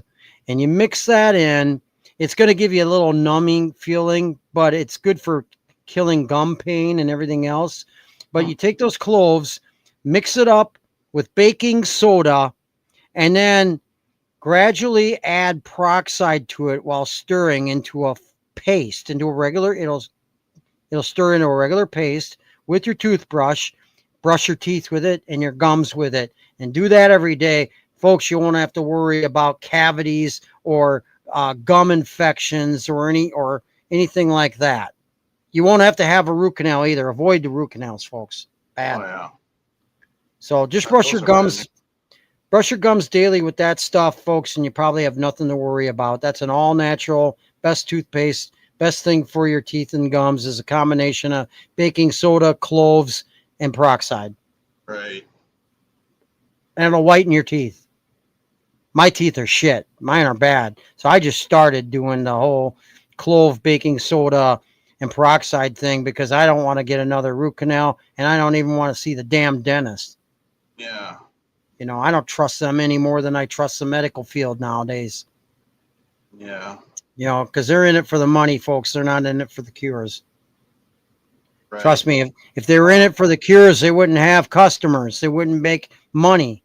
and you mix that in. It's going to give you a little numbing feeling, but it's good for killing gum pain and everything else. But you take those cloves, mix it up with baking soda, and then gradually add peroxide to it while stirring into a paste, into a regular, it'll stir into a regular paste with your toothbrush, brush your teeth with it and your gums with it, and do that every day. Folks, you won't have to worry about cavities or gum infections or anything like that. You won't have to have a root canal either. Avoid the root canals, folks. oh Bad. yeah, So just brush your those are bad news. gums. Brush your gums daily with that stuff, folks, and you probably have nothing to worry about. That's an all natural, best toothpaste. Best thing for your teeth and gums is a combination of baking soda, cloves, and peroxide. Right. And it'll whiten your teeth. My teeth are shit. Mine are bad. So I just started doing the whole clove, baking soda, and peroxide thing because I don't want to get another root canal and I don't even want to see the damn dentist. Yeah. I don't trust them any more than I trust the medical field nowadays. Yeah. Because they're in it for the money, folks. They're not in it for the cures. Right. Trust me, if they were in Well, it for the cures, they wouldn't have customers. They wouldn't make money.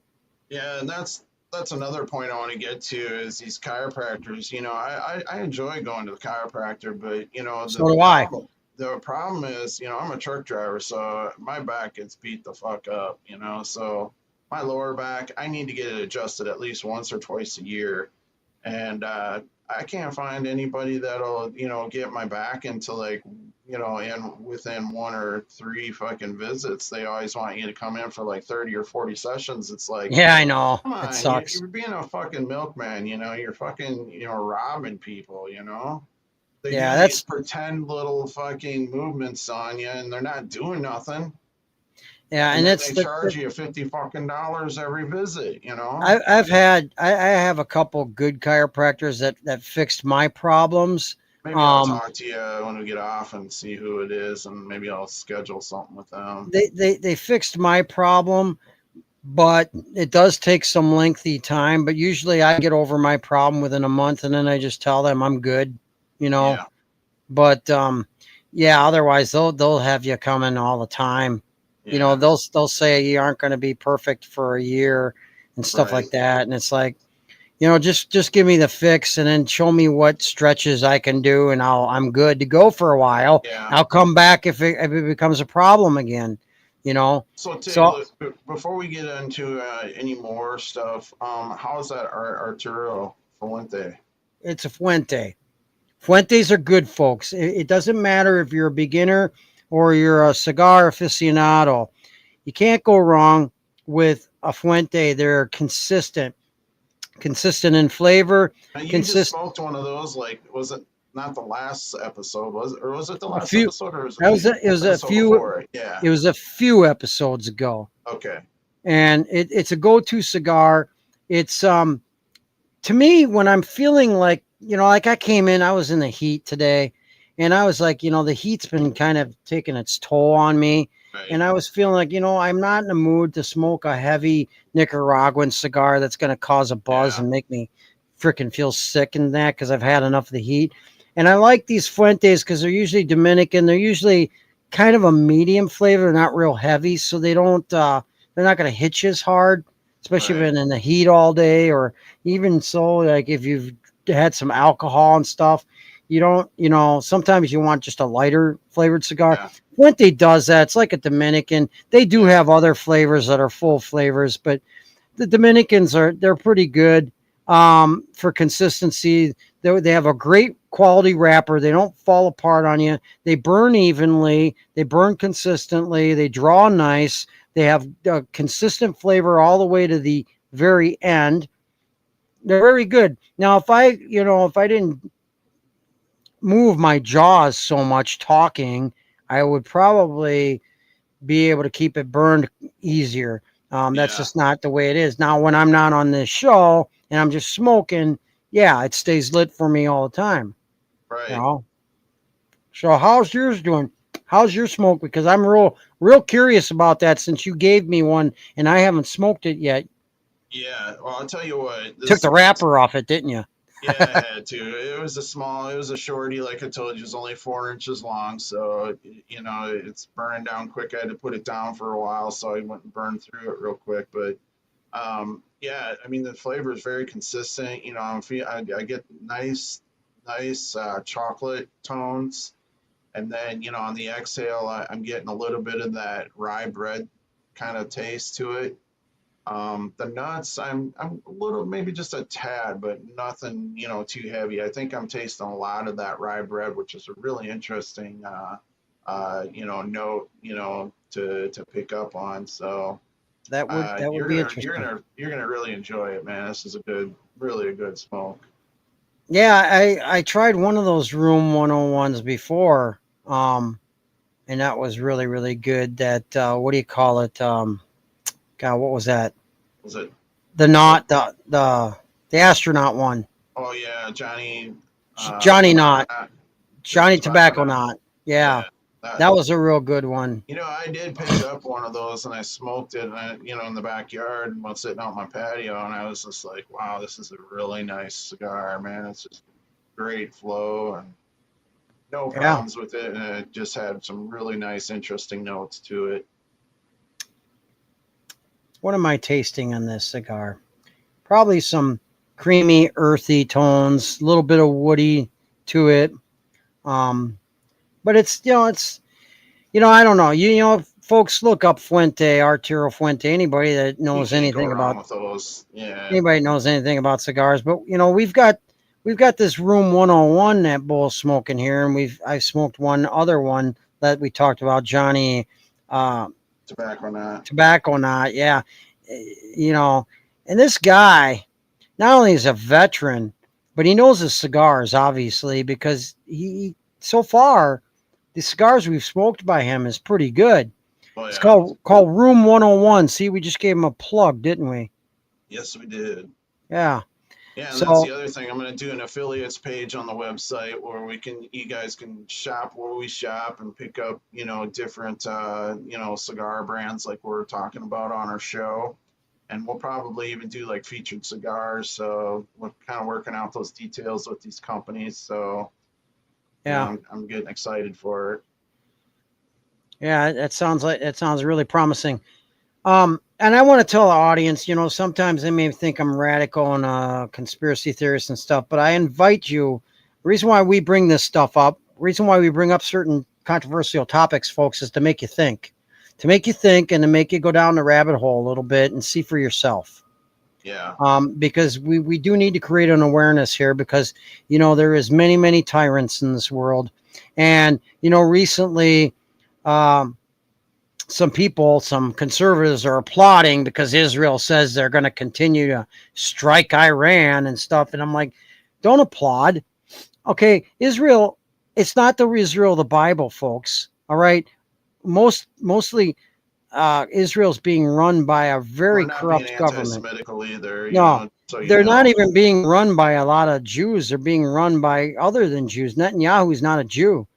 yeah, and that's another point I want to get to is these chiropractors. I enjoy going to the chiropractor, but So do I. the problem is, I'm a truck driver, so my back gets beat the fuck up, so my lower back, I need to get it adjusted at least once or twice a year. And I can't find anybody that'll get my back into, like, and within one or three fucking visits. They always want you to come in for like 30 or 40 sessions. It's like, Yeah, I know. come It on, sucks. you're being a fucking milkman, you're fucking, robbing people, they Yeah, do these that's pretend little fucking movements on you and they're not doing nothing, yeah, and and then it's they the charge you 50 fucking dollars every visit. I have a couple good chiropractors that fixed my problems. Maybe I'll Um, talk to you when we get off and see who it is, and maybe I'll schedule something with them. they fixed my problem, but it does take some lengthy time. But usually I get over my problem within a month, and then I just tell them I'm good. You know, Yeah, but yeah, otherwise they'll have you coming all the time. You know, Yeah. they'll say you aren't going to be perfect for a year and stuff Right. like that. And it's like, you know, just give me the fix and then show me what stretches I can do, and I'm good to go for a while. Yeah. I'll come back if it becomes a problem again. You know, So so Taylor, before we get into any more stuff, how's that Arturo Fuente? it's a Fuente. Fuentes are good, folks. It doesn't matter if you're a beginner or you're a cigar aficionado. You can't go wrong with a Fuente. They're consistent in flavor, Now, you just consist smoked one of those. Like, was it not the last episode? Was it the a last few. episode, or was it That was the it was a episode few. before it? Yeah. It was a few episodes ago, Okay. and it's a go-to cigar. It's to me when I'm feeling like, you know, like I came in, I was in the heat today, and I was like, you know, the heat's been kind of taking its toll on me, Right. and I was feeling like, you know, I'm not in the mood to smoke a heavy Nicaraguan cigar that's going to cause a buzz Yeah. and make me freaking feel sick and that because I've had enough of the heat. And I like these Fuentes because they're usually Dominican. They're usually kind of a medium flavor, they're not real heavy, so they're not going to hit you as hard, especially if Right. you've been in the heat all day, or even so, like if you've had some alcohol and stuff, you don't, you know, sometimes you want just a lighter flavored cigar. Yeah. Fuente does that. It's like a Dominican. They do Yeah. have other flavors that are full flavors, but the Dominicans they're pretty good for consistency. They have a great quality wrapper. They don't fall apart on you. They burn evenly. They burn consistently. They draw nice. They have a consistent flavor all the way to the very end. They're very good. Now, if I didn't move my jaws so much talking, I would probably be able to keep it burned easier. That's Yeah. just not the way it is. Now, when I'm not on this show and I'm just smoking, yeah, it stays lit for me all the time. You Right. know. So, how's yours doing? How's your smoke? Because I'm real curious about that since you gave me one and I haven't smoked it yet. Yeah. Well, I'll tell you what. Took This. the wrapper off it, didn't you? Yeah, I had to. It was a shorty, like I told you, it was only 4 inches long. So, it's burning down quick. I had to put it down for a while, so I went and burned through it real quick. But yeah, I mean, the flavor is very consistent. I get nice chocolate tones. And then, on the exhale, I'm getting a little bit of that rye bread kind of taste to it. The nuts, I'm a little, maybe just a tad, but nothing, too heavy. I think I'm tasting a lot of that rye bread, which is a really interesting, note, to pick up on. So, That would be interesting. you're gonna really enjoy it, man. This is really a good smoke. Yeah, I tried one of those Room 101s before, and that was really good. That what do you call it? God, what was that? Was it? The Was it? knot, the astronaut one, Oh yeah, Johnny, Johnny Tobacco Knot, Nut, the Johnny Tobacco Tobacco Nut. Knot. Yeah, Yeah, that. that was a real good one. I did pick up one of those and I smoked it, and in the backyard while sitting out my patio, and I was just like, wow, this is a really nice cigar, man. It's just great flow and no Yeah. problems with it, and it just had some really nice, interesting notes to it. What am I tasting on this cigar? Probably some creamy, earthy tones, a little bit of woody to it. Um, but I don't know. Folks, look up Fuente, Arturo Fuente. You can't go wrong with those. Yeah, Anybody knows anything about cigars. But we've got this Room 101 that Bull's smoking here, and I smoked one other one that we talked about, Johnny uh, Tobacco Nut. Tobacco Knot. Yeah, you know, and this guy not only is a veteran, but he knows his cigars, obviously, because he so far the cigars we've smoked by him is pretty good. Oh It's yeah, called Room 101. See, we just gave him a plug, didn't we? yes we did. Yeah. Yeah, and that's So the other thing. I'm going to do an affiliates page on the website where you guys can shop where we shop and pick up, different, cigar brands like we're talking about on our show. And we'll probably even do like featured cigars. So we're kind of working out those details with these companies. So, yeah. I'm getting excited for it. Yeah, that sounds really promising. And I want to tell the audience, sometimes they may think I'm radical and a conspiracy theorist and stuff, but I invite you. The reason why we bring this stuff up, reason why we bring up certain controversial topics, folks, is to make you think, and to make you go down the rabbit hole a little bit and see for yourself. Yeah. Because we do need to create an awareness here, because there is many tyrants in this world, and recently. Um, some conservatives are applauding because Israel says they're going to continue to strike Iran and stuff. And I'm like, don't applaud. Okay, Israel, it's not the Israel of the Bible, folks. All right. Mostly Israel's being run by a very We're not being corrupt government. anti-Semitical either, No, so they're not even being run by a lot of Jews. They're being run by other than Jews. Netanyahu is not a Jew.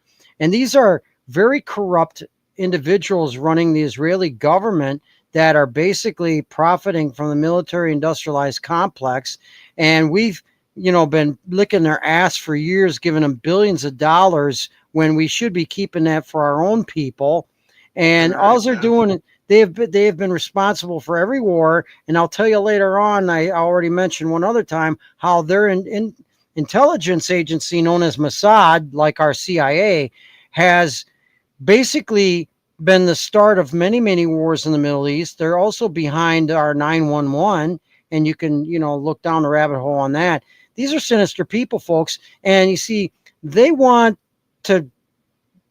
And these are very corrupt individuals running the Israeli government that are basically profiting from the military industrialized complex. And we've, been licking their ass for years, giving them billions of dollars when we should be keeping that for our own people. And all they're doing, they have been responsible for every war. And I'll tell you later on, I already mentioned one other time, how their intelligence agency known as Mossad, like our CIA, has basically been the start of many wars in the Middle East. They're also behind our 911, and you can look down the rabbit hole on that. These are sinister people, folks, and you see they want to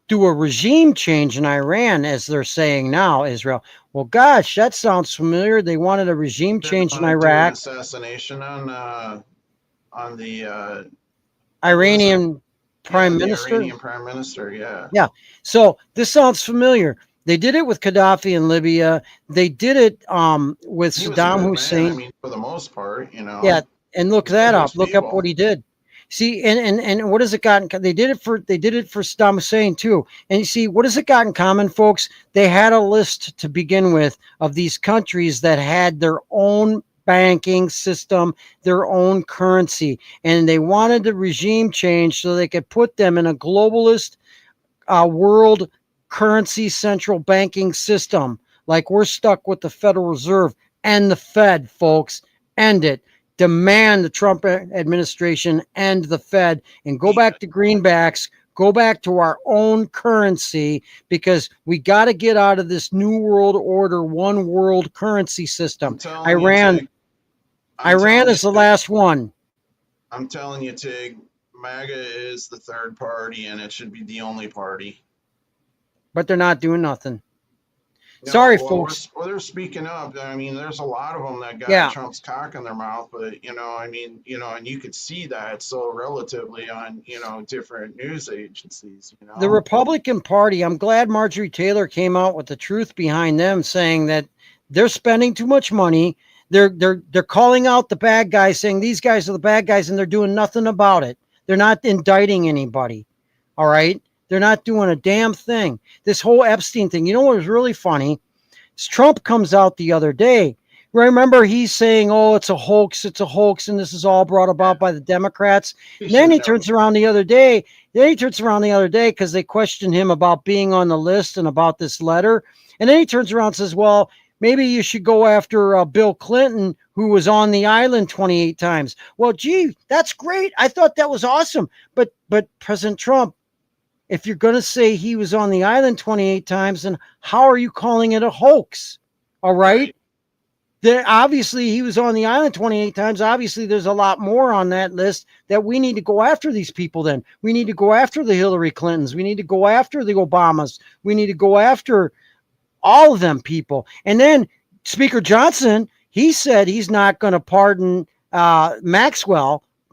do a regime change in Iran, as they're saying now, Israel. Well, gosh, that sounds familiar. They wanted a regime change in Iraq. An assassination on the Iranian prime minister. Iranian prime minister, yeah. Yeah. So this sounds familiar. They did it with Gaddafi in Libya. They did it with Saddam Hussein. Man. I mean, for the most part, Yeah, and look that up. Look up what he did. See, and what has it got? They did it for Saddam Hussein too. And you see, what has it got in common, folks? They had a list to begin with of these countries that had their own banking system, their own currency, and they wanted the regime change so they could put them in a globalist world currency central banking system. Like we're stuck with the Federal Reserve and the Fed, folks. End it. Demand the Trump administration end the Fed and go back to greenbacks, go back to our own currency, because we got to get out of this new world order, one world currency system. Iran is the last one. I'm telling you, Tig, MAGA is the third party, and it should be the only party. But they're not doing nothing. No, sorry, folks. They're speaking up. I mean, there's a lot of them that got Trump's cock in their mouth, but and you could see that so relatively on different news agencies. The Republican Party. I'm glad Marjorie Taylor came out with the truth behind them, saying that they're spending too much money. They're calling out the bad guys, saying these guys are the bad guys, and they're doing nothing about it. They're not indicting anybody. All right. They're not doing a damn thing. This whole Epstein thing, you know what was really funny? Trump comes out the other day. Remember, he's saying, oh, it's a hoax, and this is all brought about by the Democrats. Then he turns around the other day. Because they questioned him about being on the list and about this letter. And then he turns around and says, well, maybe you should go after Bill Clinton, who was on the island 28 times. Well, gee, that's great. I thought that was awesome. But President Trump, if you're going to say he was on the island 28 times, then how are you calling it a hoax? All right. Then obviously he was on the island 28 times. Obviously there's a lot more on that list that we need to go after these people. Then we need to go after the Hillary Clintons. We need to go after the Obamas. We need to go after all of them people. And then Speaker Johnson, he said he's not going to pardon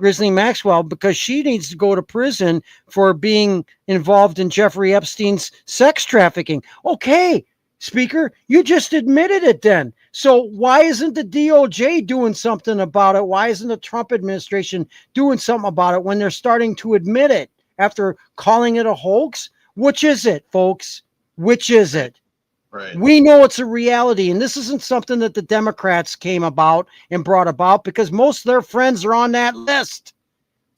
Ghislaine Maxwell, because she needs to go to prison for being involved in Jeffrey Epstein's sex trafficking. Okay, Speaker, you just admitted it then. So why isn't the DOJ doing something about it? Why isn't the Trump administration doing something about it when they're starting to admit it after calling it a hoax? Which is it, folks? Which is it? Right. We know it's a reality, and this isn't something that the Democrats came about and brought about, because most of their friends are on that list.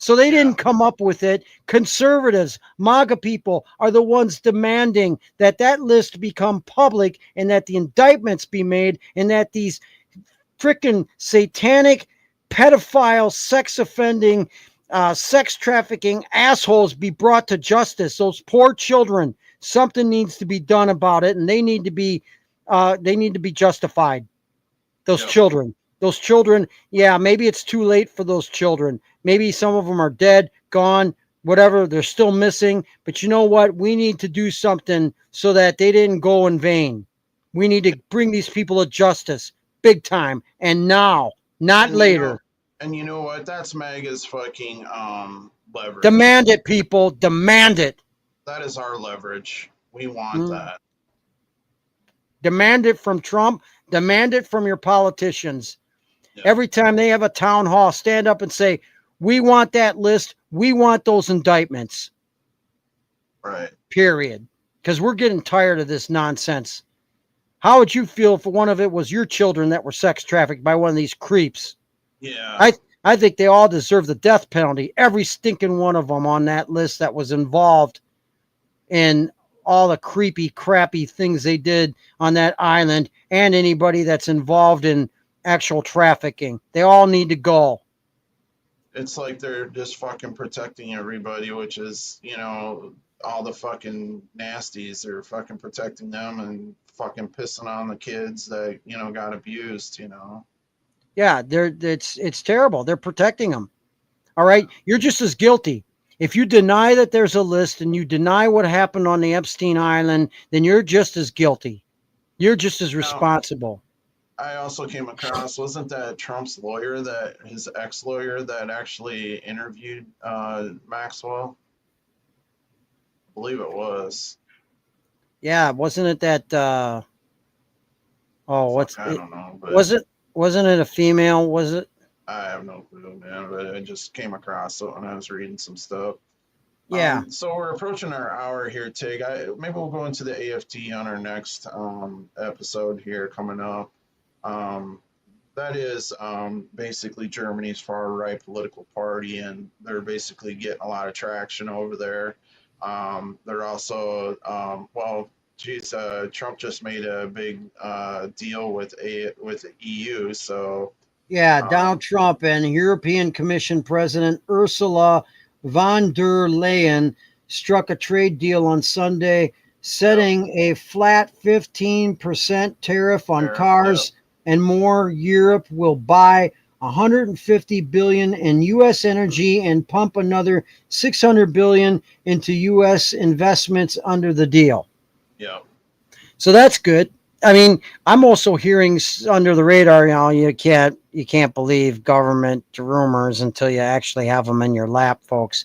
So they didn't come up with it. Conservatives, MAGA people are the ones demanding that that list become public and that the indictments be made and that these freaking satanic, pedophile, sex offending, sex trafficking assholes be brought to justice. Those poor children. Something needs to be done about it, and they need to be justified. Those children. Those children, yeah, maybe it's too late for those children. Maybe some of them are dead, gone, whatever. They're still missing. But you know what? We need to do something so that they didn't go in vain. We need to bring these people to justice big time. And now, not later. And you know what? That's MAGA's fucking leverage. Demand it, people. Demand it. That is our leverage. We want that. Demand it from Trump. Demand it from your politicians. Every time they have a town hall, stand up and say, we want that list. We want those indictments. Right. Period. Because we're getting tired of this nonsense. How would you feel if one of it was your children that were sex trafficked by one of these creeps? Yeah. I think they all deserve the death penalty. Every stinking one of them on that list that was involved in all the creepy, crappy things they did on that island, and anybody that's involved in actual trafficking. They all need to go. It's like they're just fucking protecting everybody, which is, you know, all the fucking nasties. They're fucking protecting them and fucking pissing on the kids that, you know, got abused, you know. Yeah, it's terrible. They're protecting them. All right. You're just as guilty. If you deny that there's a list and you deny what happened on the Epstein Island, then you're just as guilty. You're just as responsible. I also came across, wasn't that Trump's lawyer, that his ex-lawyer that actually interviewed Maxwell? I believe it was. Yeah, wasn't it that I don't know. But wasn't it a female? Was it? I have no clue, man, but I just came across it when I was reading some stuff. Yeah. So we're approaching our hour here, Tig. Maybe we'll go into the AFD on our next episode here coming up. That is basically Germany's far-right political party, and they're basically getting a lot of traction over there. They're also, Trump just made a big deal with the EU, so... Yeah, Donald Trump and European Commission President Ursula von der Leyen struck a trade deal on Sunday, setting a flat 15% tariff on cars and more. Europe will buy $150 billion in U.S. energy and pump another $600 billion into U.S. investments under the deal. Yeah. So that's good. I mean, I'm also hearing under the radar, you know, you can't believe government rumors until you actually have them in your lap, folks.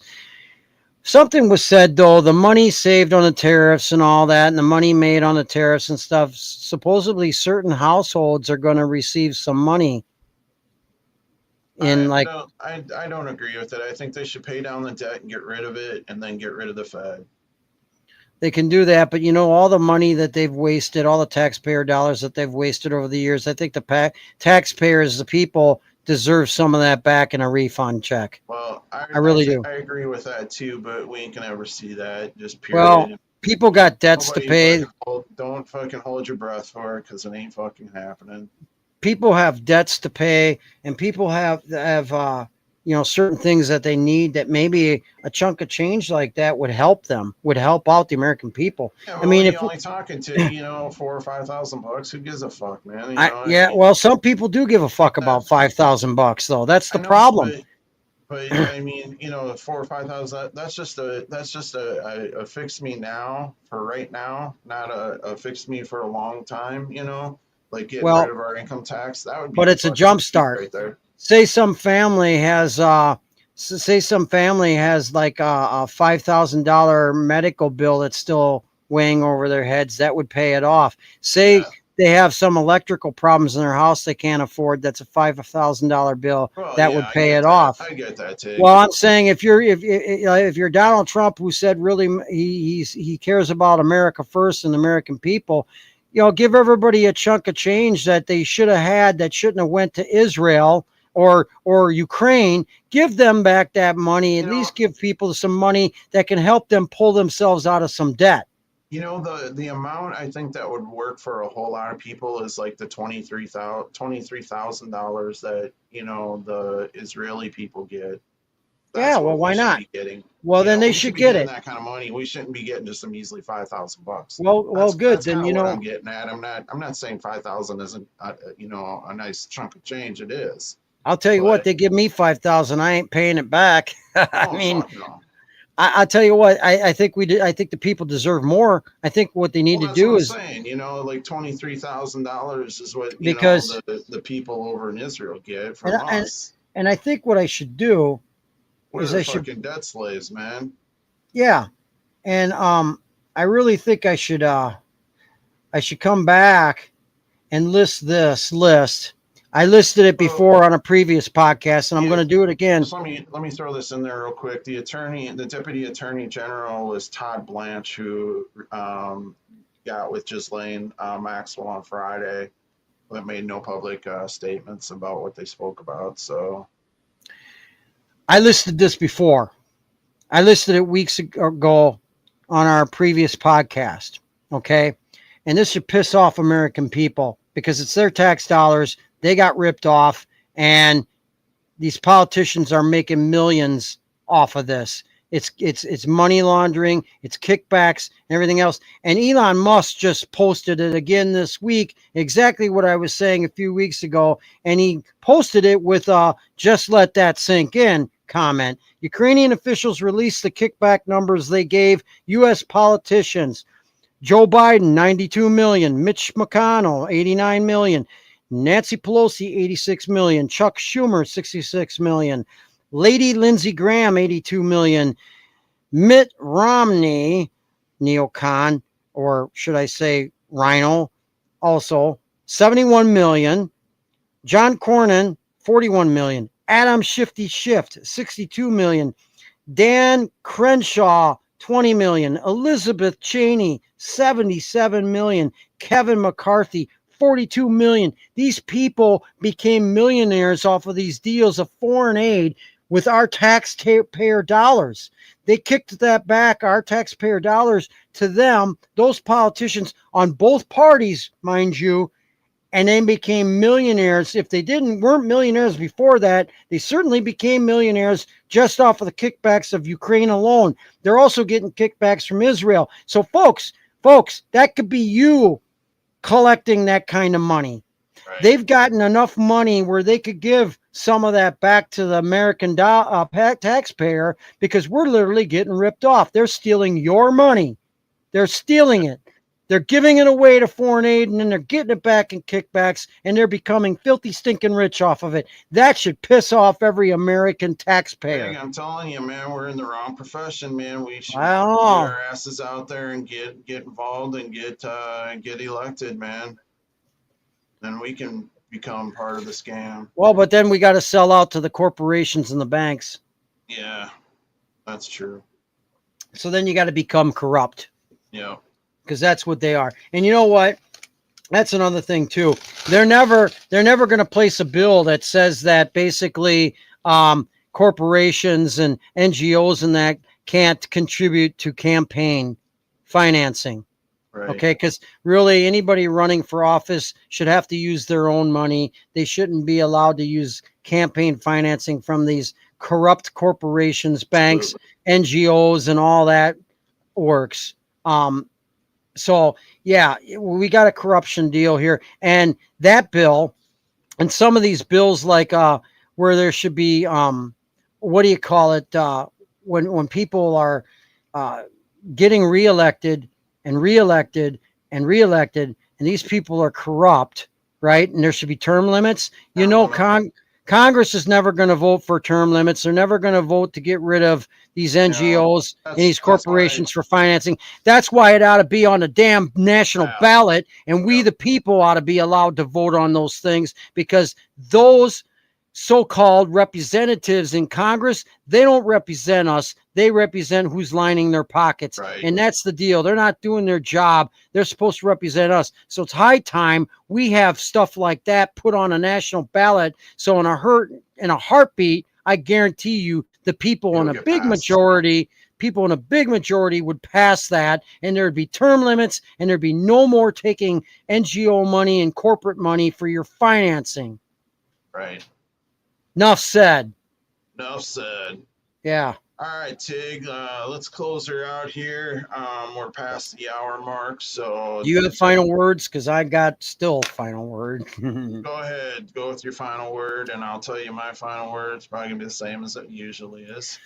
Something was said, though, the money saved on the tariffs and all that, and the money made on the tariffs and stuff, supposedly certain households are going to receive some money. I don't agree with it. I think they should pay down the debt and get rid of it, and then get rid of the Fed. They can do that, but you know, all the money that they've wasted, all the taxpayer dollars that they've wasted over the years, I think the taxpayers, the people, deserve some of that back in a refund check. Well, I really do. I agree with that too, but we ain't gonna ever see that. Just period. Well, people got debts to pay. Don't fucking hold your breath for it, because it ain't fucking happening. People have debts to pay, and people have you know, certain things that they need, that maybe a chunk of change like that would help them, would help out the American people. Yeah, well, I mean, if you're only talking to, you know, $4,000 or $5,000, who gives a fuck, man? You know, well, some people do give a fuck about $5,000 though. That's the problem. But I mean, you know, 4,000 or 5,000, that's just a fix me now for right now, not a fix me for a long time, you know, like getting rid of our income tax. That would be, but it's a jump start right there. Say some family has like a $5,000 medical bill that's still weighing over their heads. That would pay it off. Say they have some electrical problems in their house they can't afford. That's a $5,000 bill that would pay it off. I get that too. Well, I'm saying if you're Donald Trump, who said really he cares about America first and the American people, you know, give everybody a chunk of change that they should have had, that shouldn't have went to Israel or Ukraine, give them back that money. At You know, least give people some money that can help them pull themselves out of some debt. you know, the amount I think that would work for a whole lot of people is like the $23,000 that, you know, the Israeli people get. Yeah, That's well, what we why should not? be getting. Well, You then know, they we should should be get getting it. that kind of money. We shouldn't be getting just a measly $5,000. Well, good. That's Then kind of what I'm getting at. I'm not saying 5,000 isn't you know, a nice chunk of change. It is, I'll tell you what, but they give me 5,000. I ain't paying it back. I oh mean, fuck no. I tell you what, I think we did. I think the people deserve more. I think what they need Well, to that's what do I'm is saying. You know, like $23,000 is what, you know, because the people over in Israel get and from and us. and I think what I should do We're is their I should, fucking debt slaves, man. yeah, and I really think I should come back and list this list. I listed it So, before on a previous podcast, and I'm going you, to do it again. just let me throw this in there real quick. The deputy attorney general is Todd Blanche, who got with Ghislaine Maxwell on Friday, but made no public statements about what they spoke about. So, I listed this before. I listed it weeks ago on our previous podcast. Okay. And this should piss off American people because it's their tax dollars. They got ripped off, and these politicians are making millions off of this. It's money laundering, it's kickbacks, and everything else. And Elon Musk just posted it again this week, exactly what I was saying a few weeks ago. And he posted it with just let that sink in comment. Ukrainian officials released the kickback numbers they gave U.S. politicians. Joe Biden, 92 million. Mitch McConnell, 89 million. Nancy Pelosi, 86 million. Chuck Schumer, 66 million. Lady Lindsey Graham, 82 million. Mitt Romney, neocon, or should I say Rhino, also 71 million. John Cornyn, 41 million. Adam Shifty Shift, 62 million. Dan Crenshaw, 20 million. Elizabeth Cheney, 77 million. Kevin McCarthy, 42 million. These people became millionaires off of these deals of foreign aid with our taxpayer dollars. They kicked that back, our taxpayer dollars, to them, those politicians on both parties, mind you, and they became millionaires. If they weren't millionaires before that, they certainly became millionaires just off of the kickbacks of Ukraine alone. They're also getting kickbacks from Israel. So folks, that could be you collecting that kind of money. right. They've gotten enough money where they could give some of that back to the American taxpayer, because we're literally getting ripped off. They're stealing your money. They're stealing it. They're giving it away to foreign aid, and then they're getting it back in kickbacks, and they're becoming filthy, stinking rich off of it. That should piss off every American taxpayer. Hey, I'm telling you, man, we're in the wrong profession, man. We should I don't get know. our asses out there and get involved and get elected, man. Then we can become part of the scam. Well, but then we got to sell out to the corporations and the banks. Yeah, that's true. So then you got to become corrupt, Yeah. because that's what they are. And you know what? That's another thing too. They're never going to place a bill that says that basically corporations and NGOs and that can't contribute to campaign financing. Right. Okay, because really anybody running for office should have to use their own money. They shouldn't be allowed to use campaign financing from these corrupt corporations, banks, Absolutely. NGOs, and all that works. So yeah, we got a corruption deal here, and that bill, and some of these bills like where there should be what do you call it, when people are getting reelected and reelected and reelected, and these people are corrupt, right? And there should be term limits. You know, Congress is never going to vote for term limits. They're never going to vote to get rid of these NGOs and these corporations for financing. That's why it ought to be on a damn national ballot, and we, the people, ought to be allowed to vote on those things, because those so-called representatives in Congress, they don't represent us. They represent who's lining their pockets. Right. And that's the deal. They're not doing their job. They're supposed to represent us. So it's high time we have stuff like that put on a national ballot. So in a heartbeat, I guarantee you the people in a big majority would pass that, and there'd be term limits, and there'd be no more taking NGO money and corporate money for your financing. Right. Enough said. Enough said. Yeah. All right, Tig, let's close her out here. We're past the hour mark, so Do you have final words? Because I got still final word. go ahead, go with your final word, and I'll tell you my final word. It's probably gonna be the same as it usually is.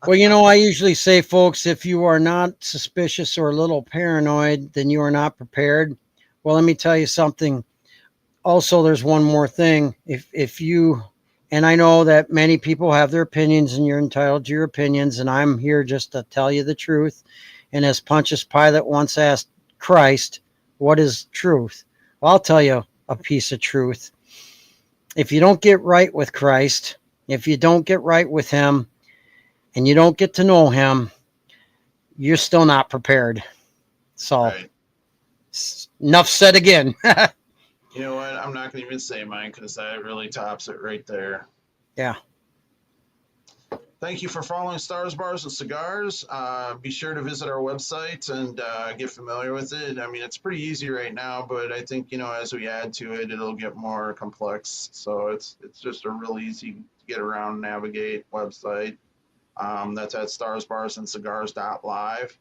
Well, I usually say, folks, if you are not suspicious or a little paranoid, then you are not prepared. Well, let me tell you something. Also, there's one more thing. If you, and I know that many people have their opinions, and you're entitled to your opinions, and I'm here just to tell you the truth. And as Pontius Pilate once asked Christ, what is truth? Well, I'll tell you a piece of truth. If you don't get right with Christ, if you don't get right with him, and you don't get to know him, you're still not prepared. So, Right. Enough said again. You know what? I'm not going to even say mine because that really tops it right there. Yeah. Thank you for following Stars, Bars, and Cigars. Be sure to visit our website and get familiar with it. I mean, it's pretty easy right now, but I think, as we add to it, it'll get more complex. So it's just a real easy to get around, navigate website. That's at starsbarsandscigars.live.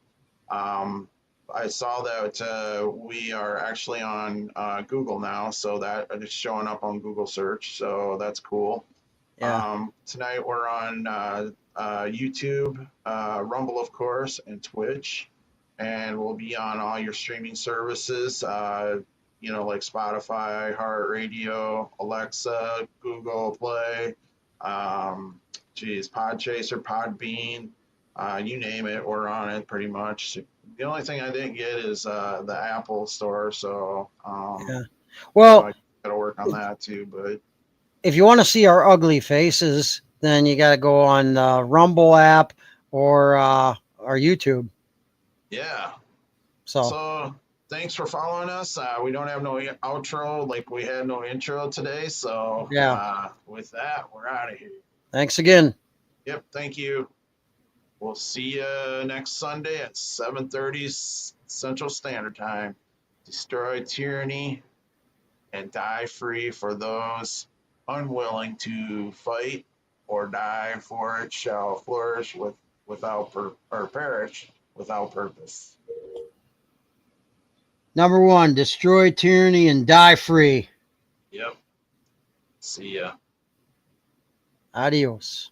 I saw that we are actually on Google now, so that is showing up on Google search. So that's cool. Yeah. Tonight we're on YouTube, Rumble, of course, and Twitch, and we'll be on all your streaming services, like Spotify, iHeartRadio, Alexa, Google Play, Podchaser, Podbean, you name it, we're on it pretty much. The only thing I didn't get is the Apple Store, so Yeah. Well, I got to work on that too, but. If you want to see our ugly faces, then you got to go on the Rumble app or our YouTube. Yeah. So thanks for following us. We don't have no outro, like we had no intro today. So yeah. With that, we're out of here. Thanks again. Yep. Thank you. We'll see you next Sunday at 7:30 Central Standard Time. Destroy tyranny and die free for those unwilling to fight or die for it shall flourish without or perish without purpose. Number 1, destroy tyranny and die free. Yep. See ya. Adios.